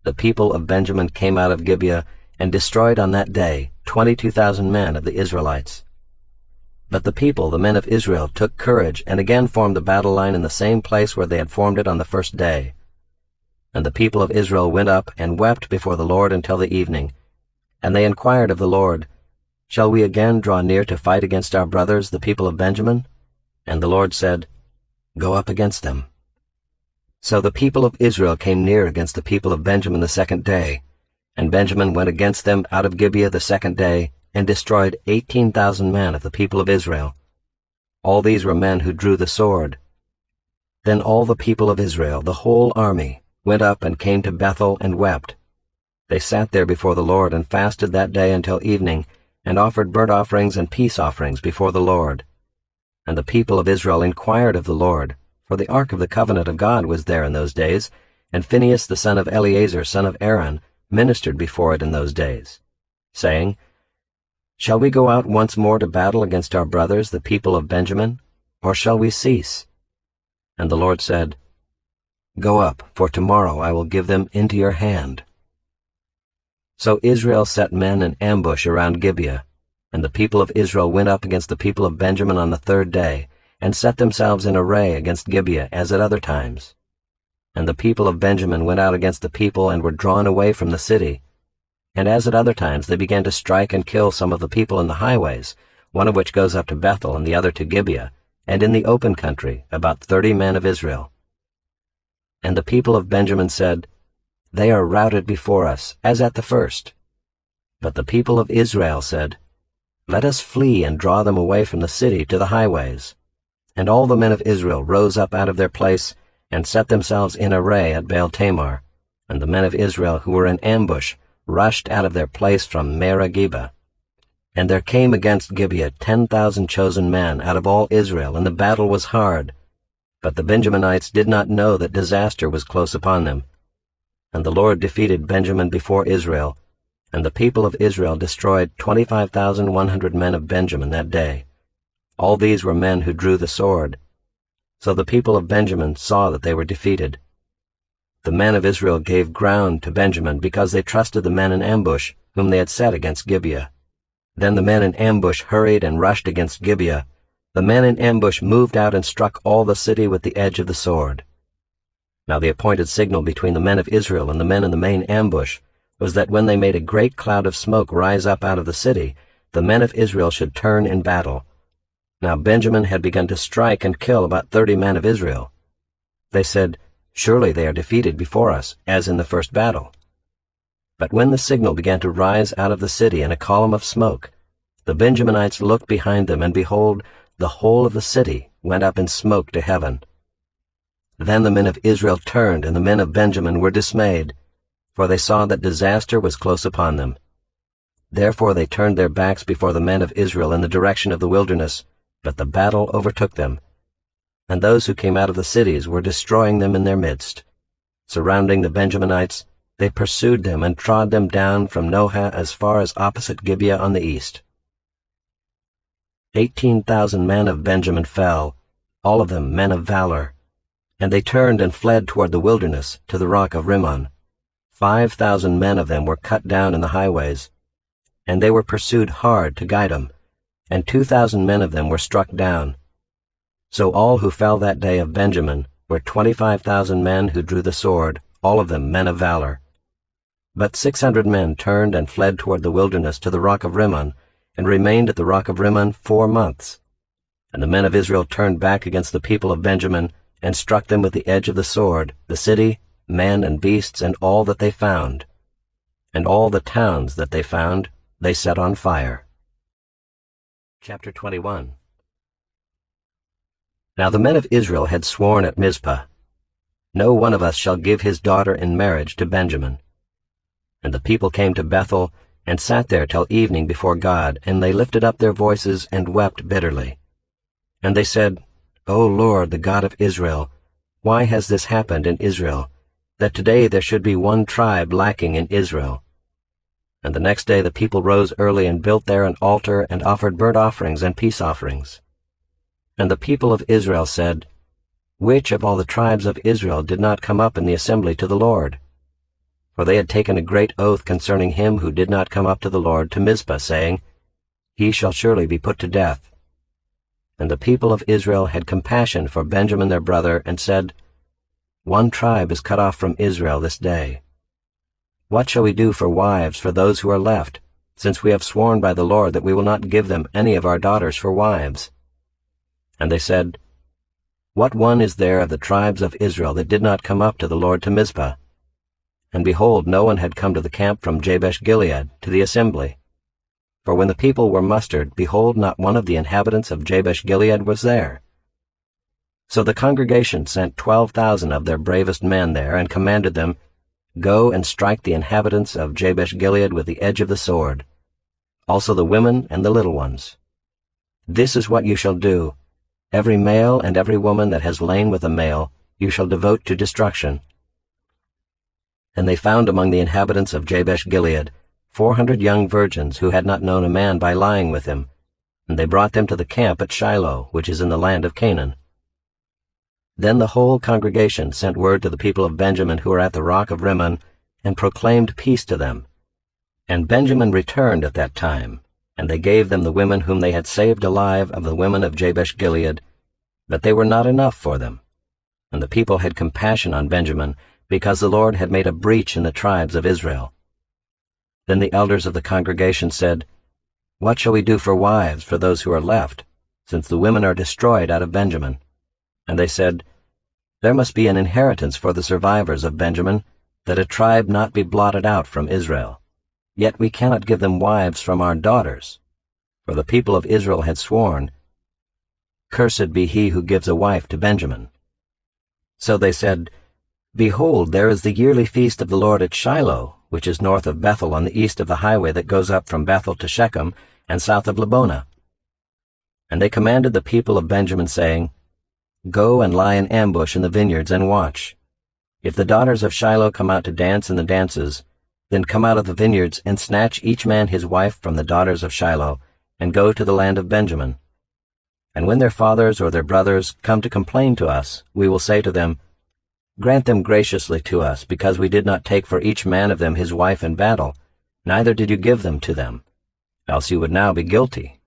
The people of Benjamin came out of Gibeah and destroyed on that day 22,000 men of the Israelites. But the people, the men of Israel, took courage and again formed the battle line in the same place where they had formed it on the first day. And the people of Israel went up and wept before the Lord until the evening. And they inquired of the Lord, "Shall we again draw near to fight against our brothers, the people of Benjamin?" And the Lord said, "Go up against them." So the people of Israel came near against the people of Benjamin the second day, and Benjamin went against them out of Gibeah the second day, and destroyed 18,000 men of the people of Israel. All these were men who drew the sword. Then all the people of Israel, the whole army, went up and came to Bethel and wept. They sat there before the Lord and fasted that day until evening, and offered burnt offerings and peace offerings before the Lord. And the people of Israel inquired of the Lord, for the ark of the covenant of God was there in those days, and Phinehas the son of Eleazar, son of Aaron, ministered before it in those days, saying, "Shall we go out once more to battle against our brothers, the people of Benjamin, or shall we cease?" And the Lord said, "Go up, for tomorrow I will give them into your hand." So Israel set men in ambush around Gibeah, and the people of Israel went up against the people of Benjamin on the third day, and set themselves in array against Gibeah as at other times. And the people of Benjamin went out against the people and were drawn away from the city. And as at other times they began to strike and kill some of the people in the highways, one of which goes up to Bethel and the other to Gibeah, and in the open country about 30 men of Israel. And the people of Benjamin said, "They are routed before us, as at the first." But the people of Israel said, "Let us flee and draw them away from the city to the highways." And all the men of Israel rose up out of their place, and set themselves in array at Baal-Tamar. And the men of Israel who were in ambush rushed out of their place from Merah-Geba. And there came against Gibeah 10,000 chosen men out of all Israel, and the battle was hard. But the Benjaminites did not know that disaster was close upon them. And the Lord defeated Benjamin before Israel, and the people of Israel destroyed 25,100 men of Benjamin that day. All these were men who drew the sword. So the people of Benjamin saw that they were defeated. The men of Israel gave ground to Benjamin because they trusted the men in ambush, whom they had set against Gibeah. Then the men in ambush hurried and rushed against Gibeah. The men in ambush moved out and struck all the city with the edge of the sword. Now the appointed signal between the men of Israel and the men in the main ambush was that when they made a great cloud of smoke rise up out of the city, the men of Israel should turn in battle. Now Benjamin had begun to strike and kill about 30 men of Israel. They said, "Surely they are defeated before us, as in the first battle." But when the signal began to rise out of the city in a column of smoke, the Benjaminites looked behind them, and behold, the whole of the city went up in smoke to heaven. Then the men of Israel turned, and the men of Benjamin were dismayed, for they saw that disaster was close upon them. Therefore they turned their backs before the men of Israel in the direction of the wilderness, but the battle overtook them. And those who came out of the cities were destroying them in their midst. Surrounding the Benjaminites, they pursued them and trod them down from Nohah as far as opposite Gibeah on the east. 18,000 men of Benjamin fell, all of them men of valor. And they turned and fled toward the wilderness, to the rock of Rimmon. 5,000 men of them were cut down in the highways. And they were pursued hard to Gidom, and 2,000 men of them were struck down. So all who fell that day of Benjamin were 25,000 men who drew the sword, all of them men of valor. But 600 men turned and fled toward the wilderness to the rock of Rimmon, and remained at the rock of Rimmon 4 months. And the men of Israel turned back against the people of Benjamin, and struck them with the edge of the sword, the city, men and beasts, and all that they found. And all the towns that they found they set on fire. Chapter 21. Now the men of Israel had sworn at Mizpah, "No one of us shall give his daughter in marriage to Benjamin." And the people came to Bethel, and sat there till evening before God, and they lifted up their voices and wept bitterly. And they said, O Lord, the God of Israel, why has this happened in Israel, that today there should be one tribe lacking in Israel? And the next day the people rose early and built there an altar and offered burnt offerings and peace offerings. And the people of Israel said, Which of all the tribes of Israel did not come up in the assembly to the Lord? For they had taken a great oath concerning him who did not come up to the Lord to Mizpah, saying, He shall surely be put to death. And the people of Israel had compassion for Benjamin their brother, and said, One tribe is cut off from Israel this day. What shall we do for wives for those who are left, since we have sworn by the Lord that we will not give them any of our daughters for wives? And they said, What one is there of the tribes of Israel that did not come up to the Lord to Mizpah? And behold, no one had come to the camp from Jabesh-Gilead to the assembly. For when the people were mustered, behold, not one of the inhabitants of Jabesh-Gilead was there. So the congregation sent 12,000 of their bravest men there, and commanded them, Go and strike the inhabitants of Jabesh-Gilead with the edge of the sword, also the women and the little ones. This is what you shall do. Every male and every woman that has lain with a male you shall devote to destruction. And they found among the inhabitants of Jabesh-Gilead 400 young virgins who had not known a man by lying with him, and they brought them to the camp at Shiloh, which is in the land of Canaan. Then the whole congregation sent word to the people of Benjamin who were at the rock of Rimmon, and proclaimed peace to them. And Benjamin returned at that time, and they gave them the women whom they had saved alive of the women of Jabesh-Gilead, but they were not enough for them. And the people had compassion on Benjamin, because the Lord had made a breach in the tribes of Israel. Then the elders of the congregation said, What shall we do for wives for those who are left, since the women are destroyed out of Benjamin? And they said, There must be an inheritance for the survivors of Benjamin, that a tribe not be blotted out from Israel. Yet we cannot give them wives from our daughters. For the people of Israel had sworn, Cursed be he who gives a wife to Benjamin. So they said, Behold, there is the yearly feast of the Lord at Shiloh, which is north of Bethel on the east of the highway that goes up from Bethel to Shechem, and south of Lebonah. And they commanded the people of Benjamin, saying, Go and lie in ambush in the vineyards and watch. If the daughters of Shiloh come out to dance in the dances, then come out of the vineyards and snatch each man his wife from the daughters of Shiloh, and go to the land of Benjamin. And when their fathers or their brothers come to complain to us, we will say to them, Grant them graciously to us, because we did not take for each man of them his wife in battle, neither did you give them to them, else you would now be guilty.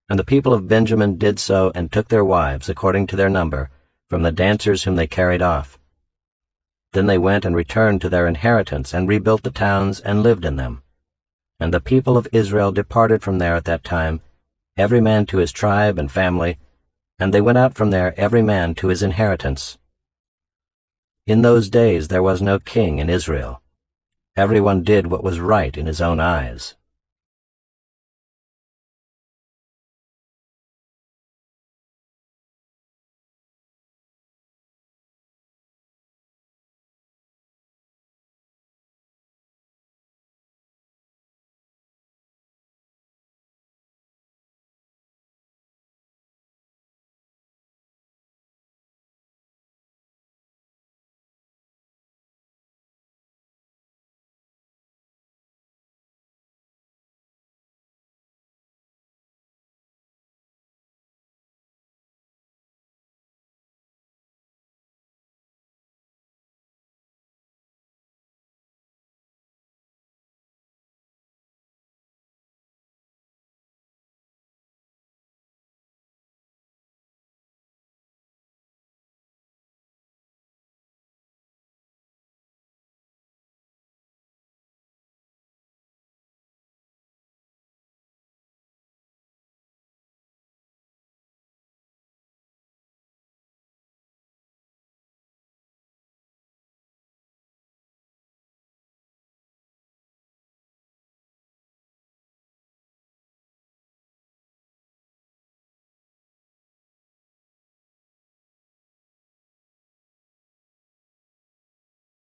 And the people of Benjamin did so, and took their wives, according to their number, from the dancers whom they carried off. Then they went and returned to their inheritance, and rebuilt the towns, and lived in them. And the people of Israel departed from there at that time, every man to his tribe and family, and they went out from there every man to his inheritance. In those days there was no king in Israel. Everyone did what was right in his own eyes.